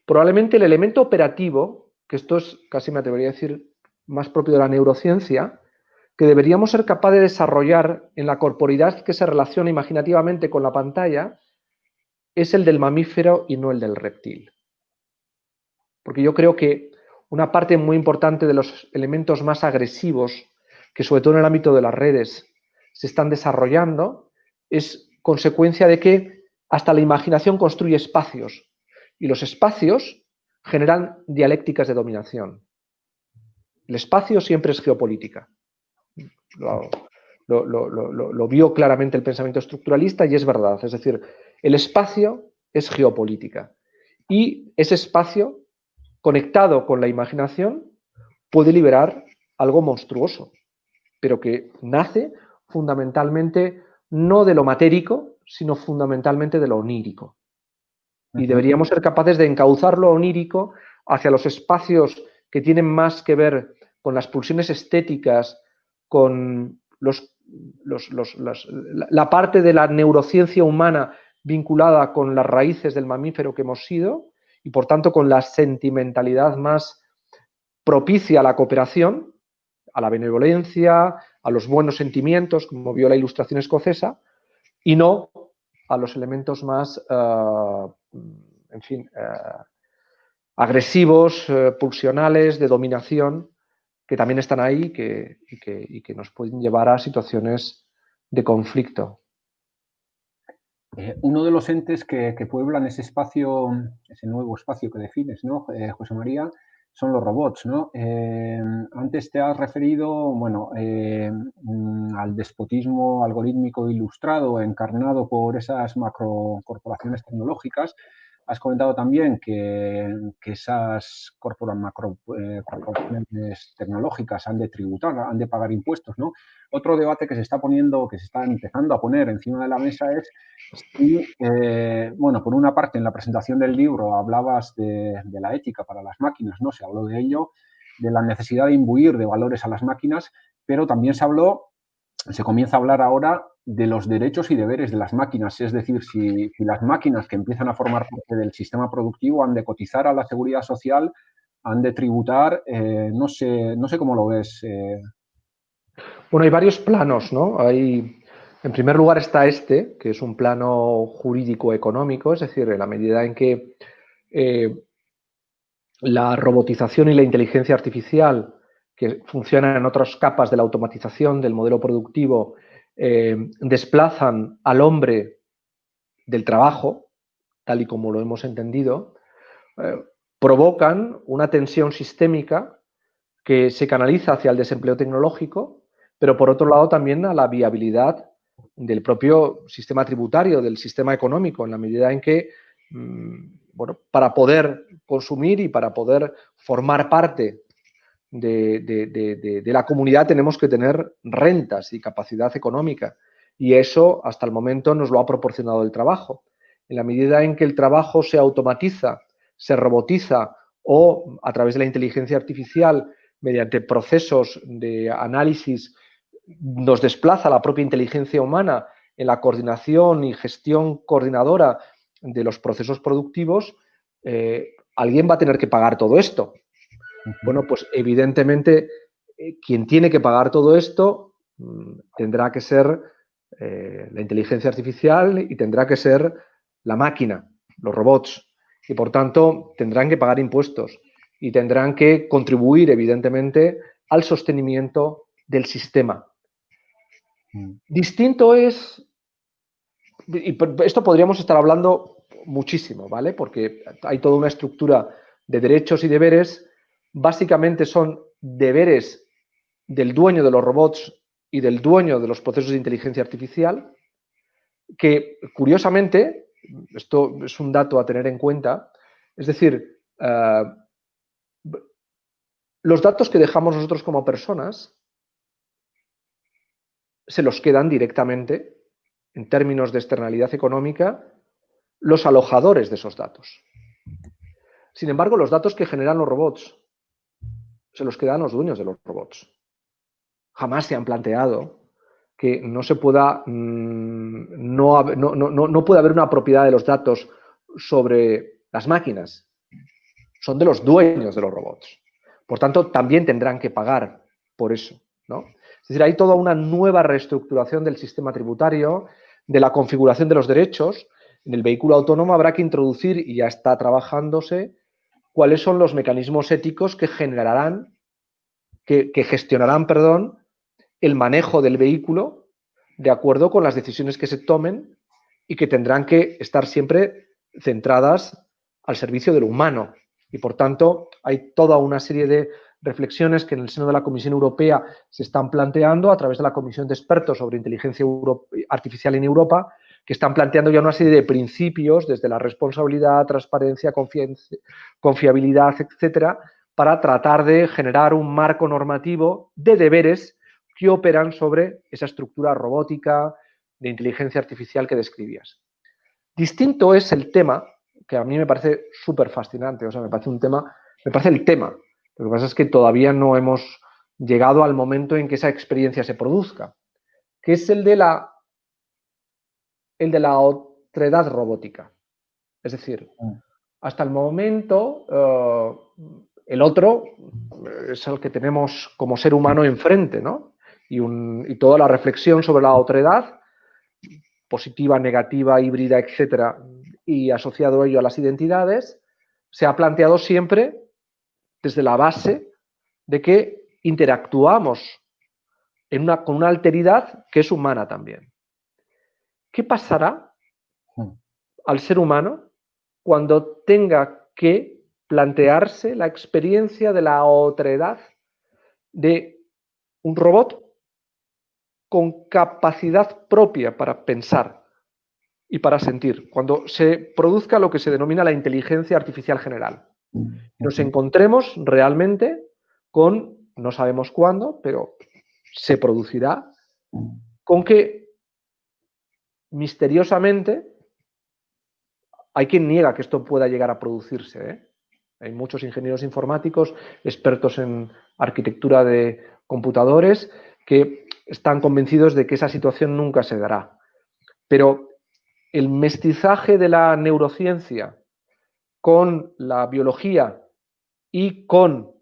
[SPEAKER 3] probablemente el elemento operativo, que esto es casi me atrevería a decir más propio de la neurociencia, que deberíamos ser capaces de desarrollar en la corporidad que se relaciona imaginativamente con la pantalla, es el del mamífero y no el del reptil. Porque yo creo que una parte muy importante de los elementos más agresivos, que sobre todo en el ámbito de las redes se están desarrollando, es consecuencia de que hasta la imaginación construye espacios, y los espacios generan dialécticas de dominación. El espacio siempre es geopolítica. Lo vio claramente el pensamiento estructuralista y es verdad. Es decir, el espacio es geopolítica. Y ese espacio, conectado con la imaginación, puede liberar algo monstruoso, pero que nace fundamentalmente no de lo matérico, sino fundamentalmente de lo onírico. Y deberíamos ser capaces de encauzar lo onírico hacia los espacios que tienen más que ver con las pulsiones estéticas, con la parte de la neurociencia humana vinculada con las raíces del mamífero que hemos sido y, por tanto, con la sentimentalidad más propicia a la cooperación, a la benevolencia, a los buenos sentimientos, como vio la ilustración escocesa, y no a los elementos más, en fin, agresivos, pulsionales, de dominación, que también están ahí y que nos pueden llevar a situaciones de conflicto.
[SPEAKER 2] Uno de los entes que pueblan ese espacio, ese nuevo espacio que defines, ¿no, José María? Son los robots, ¿no? Antes te has referido, bueno, al despotismo algorítmico ilustrado, encarnado por esas macrocorporaciones tecnológicas. Has comentado también que esas macrocorporaciones tecnológicas han de tributar, han de pagar impuestos, ¿no? Otro debate que se está poniendo, que se está empezando a poner encima de la mesa es si, bueno, por una parte en la presentación del libro hablabas de la ética para las máquinas, ¿no? Se habló de ello, de la necesidad de imbuir de valores a las máquinas, pero también se comienza a hablar ahora de los derechos y deberes de las máquinas, es decir, si las máquinas que empiezan a formar parte del sistema productivo han de cotizar a la seguridad social, han de tributar, no sé cómo lo ves.
[SPEAKER 3] Bueno, hay varios planos, ¿no? En primer lugar está este, que es un plano jurídico-económico, es decir, en la medida en que la robotización y la inteligencia artificial, que funcionan en otras capas de la automatización del modelo productivo, desplazan al hombre del trabajo, tal y como lo hemos entendido, provocan una tensión sistémica que se canaliza hacia el desempleo tecnológico, pero por otro lado también a la viabilidad del propio sistema tributario, del sistema económico, en la medida en que, bueno, para poder consumir y para poder formar parte de la comunidad tenemos que tener rentas y capacidad económica. Y eso, hasta el momento, nos lo ha proporcionado el trabajo. En la medida en que el trabajo se automatiza, se robotiza o, a través de la inteligencia artificial, mediante procesos de análisis, nos desplaza la propia inteligencia humana en la coordinación y gestión coordinadora de los procesos productivos, alguien va a tener que pagar todo esto. Bueno, pues evidentemente quien tiene que pagar todo esto tendrá que ser la inteligencia artificial y tendrá que ser la máquina, los robots, y por tanto tendrán que pagar impuestos y tendrán que contribuir evidentemente al sostenimiento del sistema. Distinto es, y esto podríamos estar hablando muchísimo, ¿vale? Porque hay toda una estructura de derechos y deberes. Básicamente son deberes del dueño de los robots y del dueño de los procesos de inteligencia artificial, que curiosamente, esto es un dato a tener en cuenta, es decir, los datos que dejamos nosotros como personas se los quedan directamente, en términos de externalidad económica, los alojadores de esos datos. Sin embargo, los datos que generan los robots se los quedan los dueños de los robots. Jamás se han planteado que no se pueda, no puede haber una propiedad de los datos sobre las máquinas. Son de los dueños de los robots. Por tanto, también tendrán que pagar por eso, ¿no? Es decir, hay toda una nueva reestructuración del sistema tributario, de la configuración de los derechos. En el vehículo autónomo habrá que introducir, y ya está trabajándose, cuáles son los mecanismos éticos que generarán, que gestionarán, perdón, el manejo del vehículo de acuerdo con las decisiones que se tomen y que tendrán que estar siempre centradas al servicio del humano. Y, por tanto, hay toda una serie de reflexiones que en el seno de la Comisión Europea se están planteando a través de la Comisión de Expertos sobre Inteligencia Artificial en Europa que están planteando ya una serie de principios desde la responsabilidad, transparencia, confiabilidad, etcétera, para tratar de generar un marco normativo de deberes que operan sobre esa estructura robótica de inteligencia artificial que describías. Distinto es el tema, que a mí me parece súper fascinante, o sea, me parece el tema. Lo que pasa es que todavía no hemos llegado al momento en que esa experiencia se produzca, que es el de la otredad robótica. Es decir, hasta el momento el otro es el que tenemos como ser humano enfrente, ¿no? Y toda la reflexión sobre la otredad, positiva, negativa, híbrida, etcétera, y asociado ello a las identidades, se ha planteado siempre desde la base de que interactuamos con una alteridad que es humana también. ¿Qué pasará al ser humano cuando tenga que plantearse la experiencia de la otredad de un robot con capacidad propia para pensar y para sentir, cuando se produzca lo que se denomina la inteligencia artificial general? Nos encontremos realmente con, no sabemos cuándo, pero se producirá, con que misteriosamente hay quien niega que esto pueda llegar a producirse, ¿eh? Hay muchos ingenieros informáticos, expertos en arquitectura de computadores, que están convencidos de que esa situación nunca se dará. Pero el mestizaje de la neurociencia con la biología y con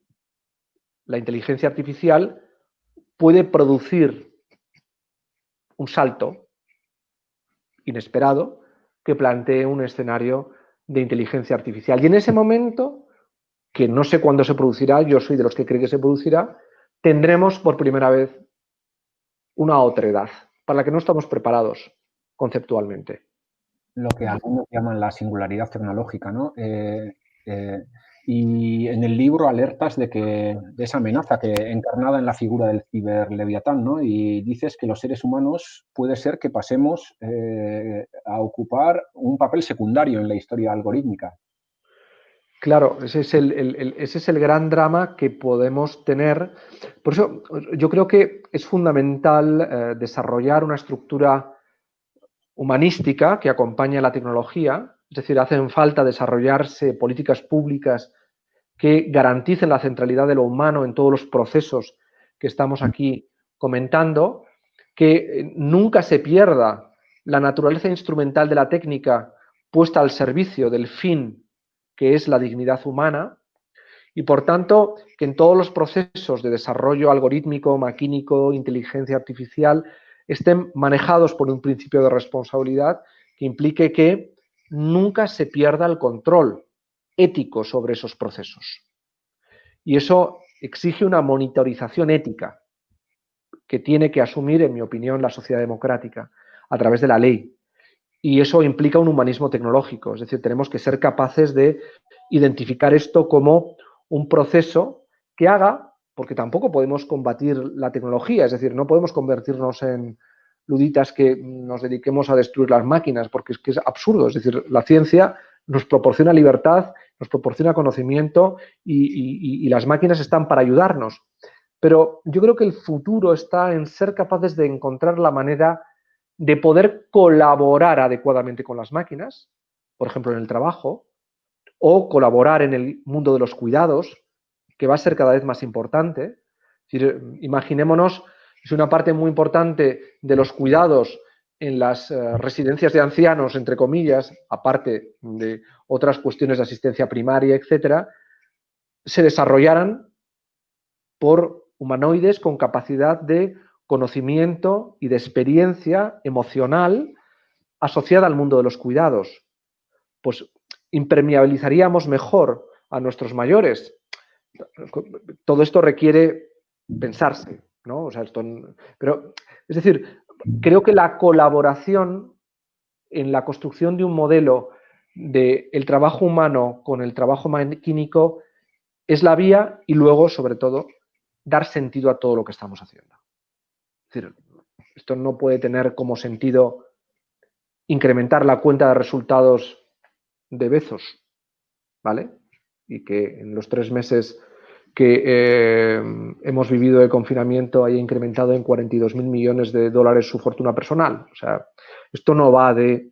[SPEAKER 3] la inteligencia artificial puede producir un salto inesperado que plantee un escenario de inteligencia artificial. Y en ese momento, que no sé cuándo se producirá, yo soy de los que cree que se producirá, tendremos por primera vez una otredad para la que no estamos preparados conceptualmente.
[SPEAKER 2] Lo que algunos llaman la singularidad tecnológica, ¿no? Y en el libro alertas de esa amenaza que encarnada en la figura del ciberleviatán, ¿no? Y dices que los seres humanos puede ser que pasemos a ocupar un papel secundario en la historia algorítmica.
[SPEAKER 3] Claro, ese es el gran drama que podemos tener. Por eso yo creo que es fundamental desarrollar una estructura humanística que acompañe a la tecnología, es decir, hacen falta desarrollarse políticas públicas que garanticen la centralidad de lo humano en todos los procesos que estamos aquí comentando, que nunca se pierda la naturaleza instrumental de la técnica puesta al servicio del fin que es la dignidad humana, y por tanto que en todos los procesos de desarrollo algorítmico, maquínico, inteligencia artificial, estén manejados por un principio de responsabilidad que implique que nunca se pierda el control ético sobre esos procesos. Y eso exige una monitorización ética que tiene que asumir, en mi opinión, la sociedad democrática a través de la ley. Y eso implica un humanismo tecnológico, es decir, tenemos que ser capaces de identificar esto como un proceso que haga, porque tampoco podemos combatir la tecnología, es decir, no podemos convertirnos en luditas que nos dediquemos a destruir las máquinas, porque es que es absurdo, es decir, la ciencia nos proporciona libertad, nos proporciona conocimiento y las máquinas están para ayudarnos. Pero yo creo que el futuro está en ser capaces de encontrar la manera de poder colaborar adecuadamente con las máquinas, por ejemplo, en el trabajo, o colaborar en el mundo de los cuidados, que va a ser cada vez más importante. Es decir, imaginémonos, es una parte muy importante de los cuidados en las residencias de ancianos, entre comillas, aparte de otras cuestiones de asistencia primaria, etcétera, se desarrollaran por humanoides con capacidad de conocimiento y de experiencia emocional asociada al mundo de los cuidados. Pues impermeabilizaríamos mejor a nuestros mayores. Todo esto requiere pensarse, ¿no? O sea, pero, es decir, creo que la colaboración en la construcción de un modelo del trabajo humano con el trabajo maquínico es la vía, y luego, sobre todo, dar sentido a todo lo que estamos haciendo. Es decir, esto no puede tener como sentido incrementar la cuenta de resultados de Bezos, ¿vale? Y que en los 3 meses que hemos vivido de confinamiento haya incrementado en 42.000 millones de dólares su fortuna personal. O sea, esto no va de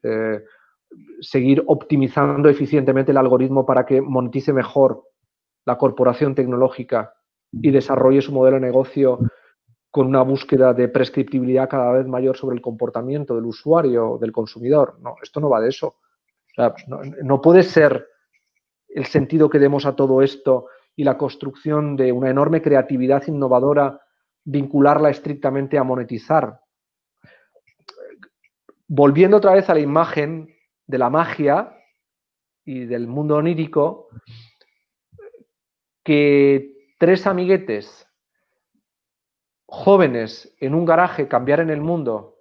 [SPEAKER 3] seguir optimizando eficientemente el algoritmo para que monetice mejor la corporación tecnológica y desarrolle su modelo de negocio con una búsqueda de prescriptibilidad cada vez mayor sobre el comportamiento del usuario, del consumidor. No, esto no va de eso. O sea, no puede ser el sentido que demos a todo esto y la construcción de una enorme creatividad innovadora, vincularla estrictamente a monetizar. Volviendo otra vez a la imagen de la magia y del mundo onírico, que 3 amiguetes jóvenes en un garaje cambiaran el mundo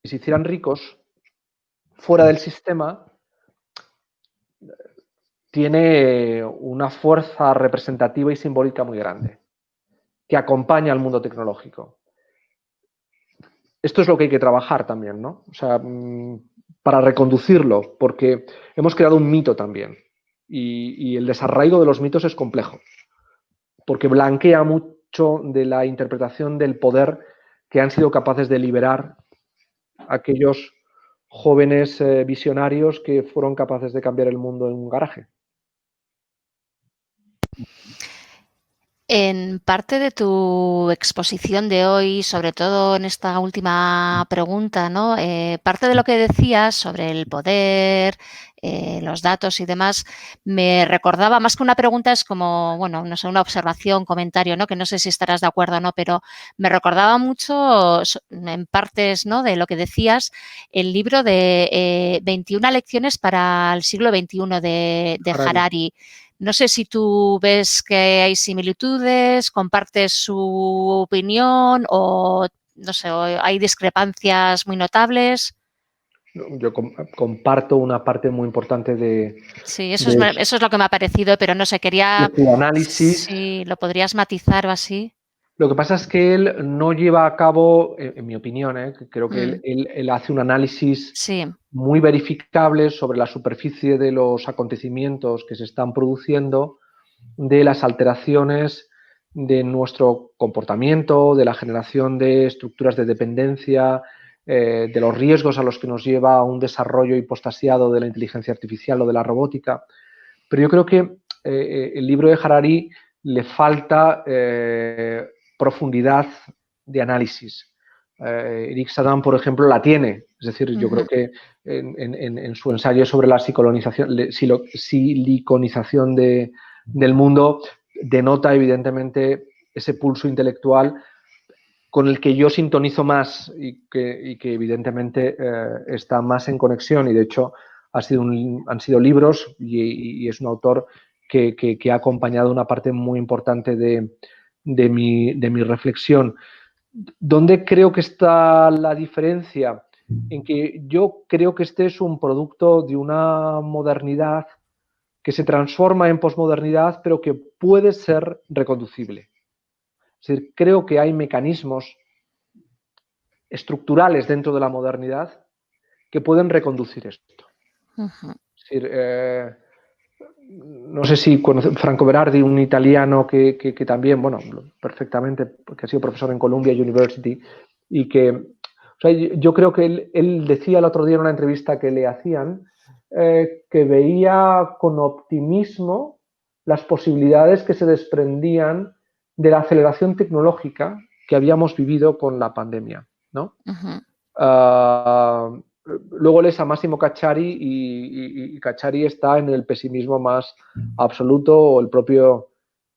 [SPEAKER 3] y se hicieran ricos fuera del sistema, tiene una fuerza representativa y simbólica muy grande, que acompaña al mundo tecnológico. Esto es lo que hay que trabajar también, ¿no? O sea, para reconducirlo, porque hemos creado un mito también. Y el desarraigo de los mitos es complejo, porque blanquea mucho de la interpretación del poder que han sido capaces de liberar aquellos jóvenes visionarios que fueron capaces de cambiar el mundo en un garaje.
[SPEAKER 1] En parte de tu exposición de hoy, sobre todo en esta última pregunta, ¿no? Parte de lo que decías sobre el poder, los datos y demás, me recordaba, más que una pregunta, es como, bueno, no sé, una observación, comentario, ¿no? Que no sé si estarás de acuerdo o no, pero me recordaba mucho, en partes, ¿no? De lo que decías, el libro de 21 lecciones para el siglo XXI de Harari. No sé si tú ves que hay similitudes, compartes su opinión o, no sé, o hay discrepancias muy notables.
[SPEAKER 3] Yo comparto una parte muy importante de...
[SPEAKER 1] Sí, eso es lo que me ha parecido, pero no sé, quería...
[SPEAKER 3] De su análisis.
[SPEAKER 1] Si lo podrías matizar o así.
[SPEAKER 3] Lo que pasa es que él no lleva a cabo, en mi opinión, creo que él hace un análisis muy verificable sobre la superficie de los acontecimientos que se están produciendo, de las alteraciones de nuestro comportamiento, de la generación de estructuras de dependencia, de los riesgos a los que nos lleva un desarrollo hipostasiado de la inteligencia artificial o de la robótica. Pero yo creo que el libro de Harari le falta profundidad de análisis. Eric Saddam, por ejemplo, la tiene. Es decir, yo creo que en su ensayo sobre la siliconización del mundo denota evidentemente ese pulso intelectual con el que yo sintonizo más y que evidentemente está más en conexión, y de hecho han sido libros y es un autor que ha acompañado una parte muy importante de mi reflexión. ¿Dónde creo que está la diferencia? En que yo creo que este es un producto de una modernidad que se transforma en posmodernidad, pero que puede ser reconducible. Es decir, creo que hay mecanismos estructurales dentro de la modernidad que pueden reconducir esto. Es decir, no sé si conoce Franco Berardi, un italiano que también, bueno, perfectamente, porque ha sido profesor en Columbia University, y que, o sea, yo creo que él decía el otro día en una entrevista que le hacían que veía con optimismo las posibilidades que se desprendían de la aceleración tecnológica que habíamos vivido con la pandemia, ¿no? Luego lees a Massimo Cacciari y Cacciari está en el pesimismo más absoluto, o el propio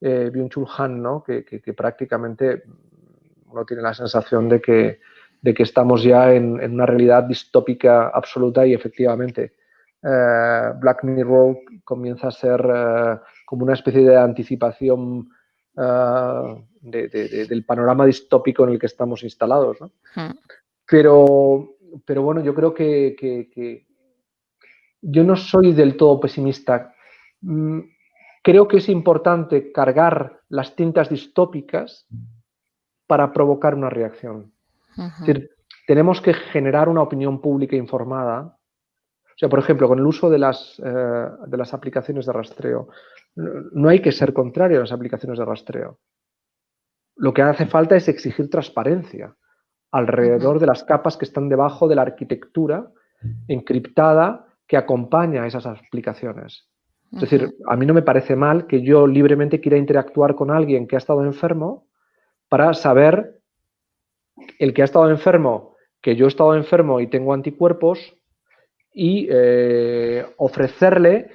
[SPEAKER 3] Byung-Chul Han, ¿no? que prácticamente uno tiene la sensación de que estamos ya en una realidad distópica absoluta, y efectivamente Black Mirror comienza a ser como una especie de anticipación del panorama distópico en el que estamos instalados, ¿no? Pero bueno, yo creo que yo no soy del todo pesimista. Creo que es importante cargar las tintas distópicas para provocar una reacción. Es decir, tenemos que generar una opinión pública informada O sea, por ejemplo, con el uso de las aplicaciones de rastreo, no hay que ser contrario a las aplicaciones de rastreo. Lo que hace falta es exigir transparencia alrededor de las capas que están debajo de la arquitectura encriptada que acompaña a esas aplicaciones. Es decir, a mí no me parece mal que yo libremente quiera interactuar con alguien que ha estado enfermo para saber, el que ha estado enfermo, que yo he estado enfermo y tengo anticuerpos, y ofrecerle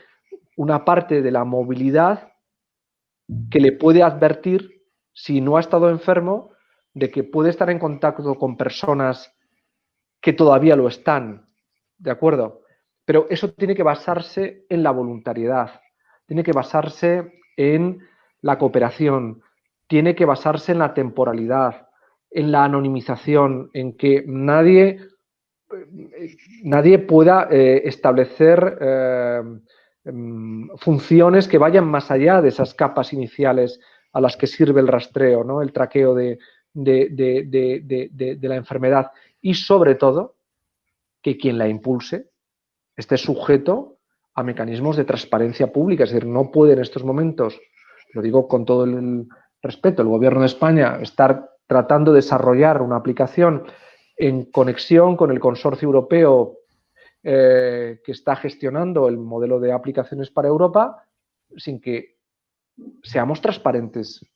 [SPEAKER 3] una parte de la movilidad que le puede advertir, si no ha estado enfermo, de que puede estar en contacto con personas que todavía lo están, ¿de acuerdo? Pero eso tiene que basarse en la voluntariedad, tiene que basarse en la cooperación, tiene que basarse en la temporalidad, en la anonimización, en que nadie pueda establecer funciones que vayan más allá de esas capas iniciales a las que sirve el rastreo, ¿no? El traqueo de la enfermedad, y sobre todo que quien la impulse esté sujeto a mecanismos de transparencia pública. Es decir, no puede en estos momentos, lo digo con todo el respeto, el Gobierno de España estar tratando de desarrollar una aplicación en conexión con el consorcio europeo que está gestionando el modelo de aplicaciones para Europa, sin que seamos transparentes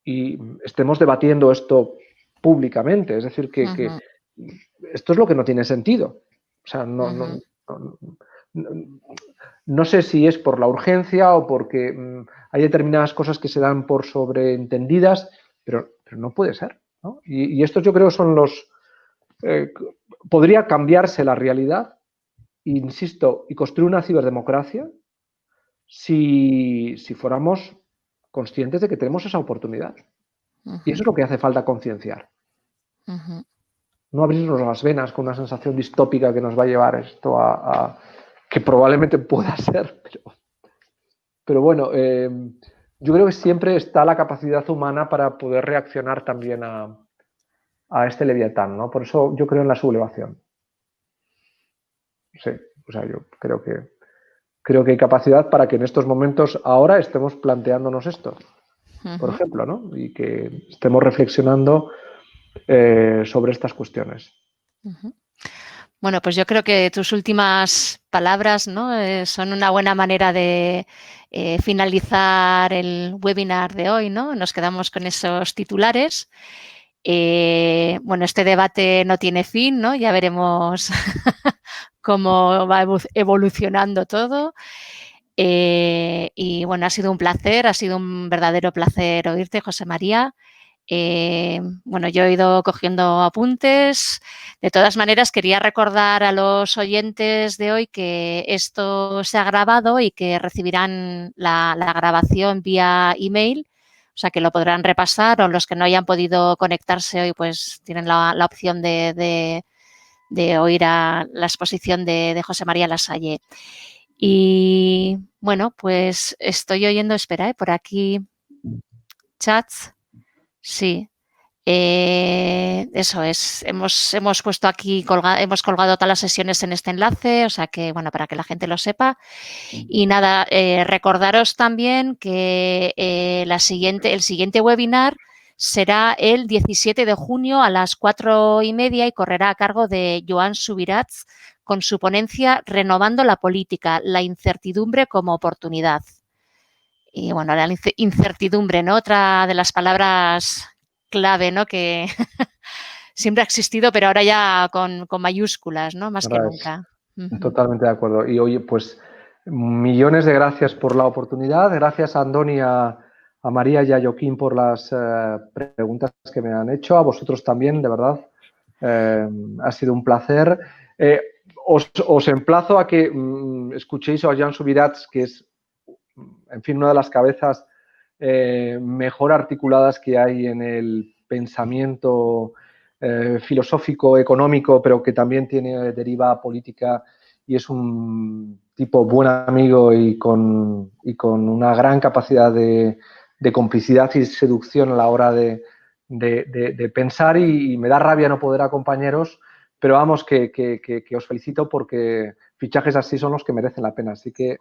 [SPEAKER 3] y estemos debatiendo esto públicamente. Es decir, que esto es lo que no tiene sentido. O sea, no sé si es por la urgencia o porque hay determinadas cosas que se dan por sobreentendidas, pero no puede ser, ¿no? Y estos yo creo que son los... podría cambiarse la realidad, insisto, y construir una ciberdemocracia si fuéramos conscientes de que tenemos esa oportunidad. Y eso es lo que hace falta concienciar. No abrirnos las venas con una sensación distópica que nos va a llevar esto a que probablemente pueda ser, pero bueno, yo creo que siempre está la capacidad humana para poder reaccionar también a este leviatán, ¿no? Por eso yo creo en la sublevación. Sí, o sea, yo creo que hay capacidad para que en estos momentos ahora estemos planteándonos esto, por ejemplo, ¿no? Y que estemos reflexionando sobre estas cuestiones.
[SPEAKER 1] Bueno, pues yo creo que tus últimas palabras, ¿no? Son una buena manera de finalizar el webinar de hoy, ¿no? Nos quedamos con esos titulares. Bueno, este debate no tiene fin, ¿no? Ya veremos cómo va evolucionando todo. Y bueno, ha sido un placer, ha sido un verdadero placer oírte, José María. Bueno, yo he ido cogiendo apuntes. De todas maneras, quería recordar a los oyentes de hoy que esto se ha grabado y que recibirán la grabación vía email, o sea que lo podrán repasar, o los que no hayan podido conectarse hoy pues tienen la opción de oír a la exposición de José María Lasalle. Y bueno, pues estoy oyendo, espera, por aquí chats. Sí, eso es. Hemos puesto aquí, hemos colgado todas las sesiones en este enlace, o sea que, bueno, para que la gente lo sepa. Y nada, recordaros también que el siguiente webinar será el 17 de junio a las 4:30 y correrá a cargo de Joan Subirats con su ponencia Renovando la política, la incertidumbre como oportunidad. Y bueno, la incertidumbre, ¿no? Otra de las palabras clave, ¿no? Que siempre ha existido, pero ahora ya con mayúsculas, ¿no? Más que nunca.
[SPEAKER 3] Totalmente de acuerdo. Y oye, pues millones de gracias por la oportunidad. Gracias a Andoni, a María y a Joaquín por las preguntas que me han hecho. A vosotros también, de verdad. Ha sido un placer. Os emplazo a que escuchéis a Joan Subirats, que es, en fin, una de las cabezas mejor articuladas que hay en el pensamiento filosófico, económico, pero que también tiene deriva política, y es un tipo buen amigo y con una gran capacidad de complicidad y seducción a la hora de pensar, y me da rabia no poder acompañaros, pero vamos, que os felicito porque fichajes así son los que merecen la pena. Así que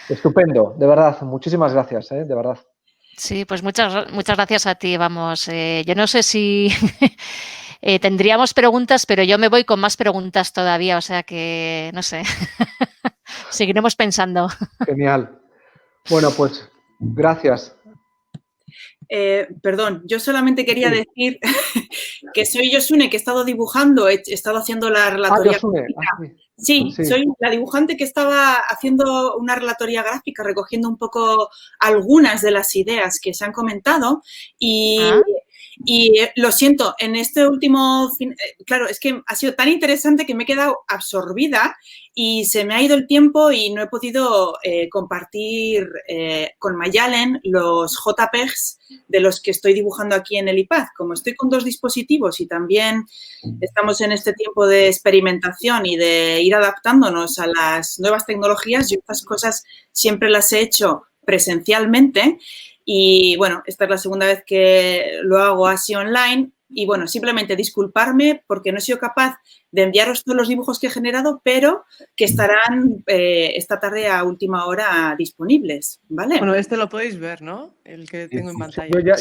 [SPEAKER 3] estupendo, de verdad. Muchísimas gracias, de verdad.
[SPEAKER 1] Sí, pues muchas gracias a ti. Vamos, yo no sé si tendríamos preguntas, pero yo me voy con más preguntas todavía, o sea que no sé. Seguiremos pensando.
[SPEAKER 3] Genial. Bueno, pues gracias.
[SPEAKER 4] Perdón, yo solamente quería decir que soy Yosune, que he estado dibujando, he estado haciendo la relatoría gráfica. Sí, soy la dibujante que estaba haciendo una relatoría gráfica, recogiendo un poco algunas de las ideas que se han comentado y lo siento, en este último, claro, es que ha sido tan interesante que me he quedado absorbida y se me ha ido el tiempo y no he podido compartir con Mayalen los JPEGs de los que estoy dibujando aquí en el iPad. Como estoy con 2 dispositivos y también estamos en este tiempo de experimentación y de ir adaptándonos a las nuevas tecnologías, yo estas cosas siempre las he hecho presencialmente y, bueno, esta es la segunda vez que lo hago así online y, bueno, simplemente disculparme porque no he sido capaz de enviaros todos los dibujos que he generado, pero que estarán esta tarde a última hora disponibles, ¿vale?
[SPEAKER 5] Bueno, este lo podéis ver, ¿no? El que tengo en pantalla.
[SPEAKER 3] Yo le he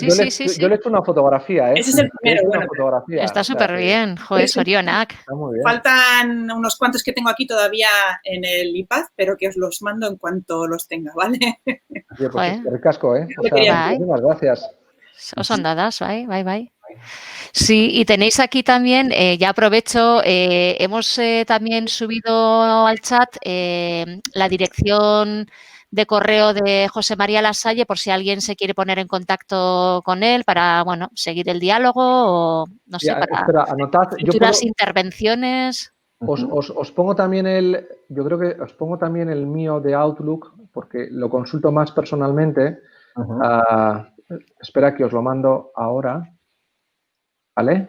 [SPEAKER 3] hecho una fotografía,
[SPEAKER 4] Ese es el primero, bueno.
[SPEAKER 1] Está súper bien, joder, Sorionak.
[SPEAKER 4] Faltan unos cuantos que tengo aquí todavía en el iPad, pero que os los mando en cuanto los tenga, ¿vale?
[SPEAKER 3] Oye, pues qué casco, ¿eh? O sea, muchísimas gracias.
[SPEAKER 1] Os son dadas, bye. Sí, y tenéis aquí también, ya aprovecho, hemos también subido al chat la dirección de correo de José María Lasalle por si alguien se quiere poner en contacto con él para, bueno, seguir el diálogo o, no sé, para futuras intervenciones.
[SPEAKER 3] Os pongo también yo creo que os pongo también el mío de Outlook porque lo consulto más personalmente. Espera que os lo mando ahora. ¿Vale?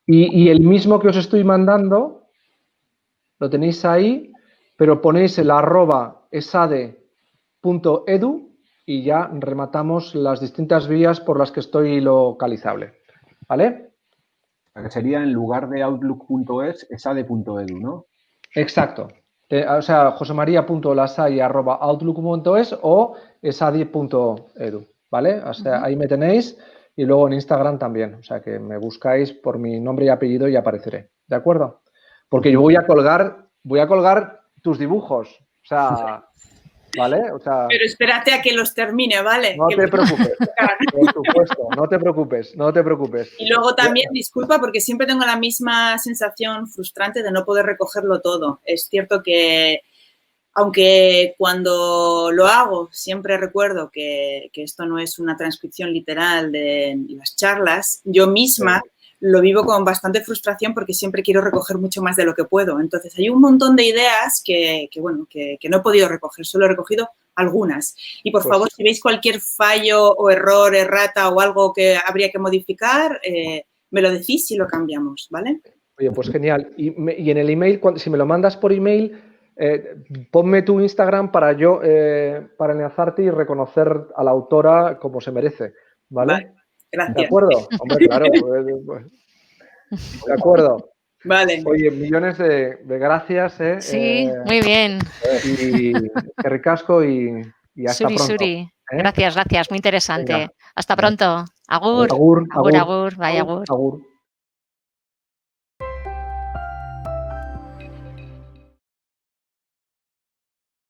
[SPEAKER 3] Y el mismo que os estoy mandando, lo tenéis ahí, pero ponéis el @esade.edu y ya rematamos las distintas vías por las que estoy localizable. ¿Vale?
[SPEAKER 2] Que sería en lugar de outlook.es, esade.edu, ¿no?
[SPEAKER 3] Exacto. O sea, josemaria.lasay@outlook.es o esade.edu. ¿Vale? O sea, ahí me tenéis. Y luego en Instagram también, o sea que me buscáis por mi nombre y apellido y apareceré, ¿de acuerdo? Porque yo voy a colgar tus dibujos, o sea, ¿vale? O sea,
[SPEAKER 4] pero espérate a que los termine, ¿vale?
[SPEAKER 3] No te preocupes, por supuesto, no te preocupes.
[SPEAKER 4] Y luego también, disculpa, porque siempre tengo la misma sensación frustrante de no poder recogerlo todo. Es cierto que aunque cuando lo hago siempre recuerdo que esto no es una transcripción literal de las charlas, yo misma lo vivo con bastante frustración porque siempre quiero recoger mucho más de lo que puedo. Entonces, hay un montón de ideas que no he podido recoger, solo he recogido algunas. Y, por favor, si veis cualquier fallo o error, errata o algo que habría que modificar, me lo decís y lo cambiamos, ¿vale?
[SPEAKER 3] Oye, pues genial. Y en el email, si me lo mandas por email... ponme tu Instagram para enlazarte y reconocer a la autora como se merece, ¿vale?
[SPEAKER 4] Gracias.
[SPEAKER 3] ¿De acuerdo? Hombre, claro. De acuerdo.
[SPEAKER 4] Vale.
[SPEAKER 3] Oye, millones de gracias.
[SPEAKER 1] Sí, muy bien.
[SPEAKER 3] Y que ricasco y hasta pronto.
[SPEAKER 1] Suri. Gracias, muy interesante.
[SPEAKER 3] Venga.
[SPEAKER 1] Hasta pronto. Agur.
[SPEAKER 3] Agur.
[SPEAKER 1] Bye, agur.
[SPEAKER 3] Agur.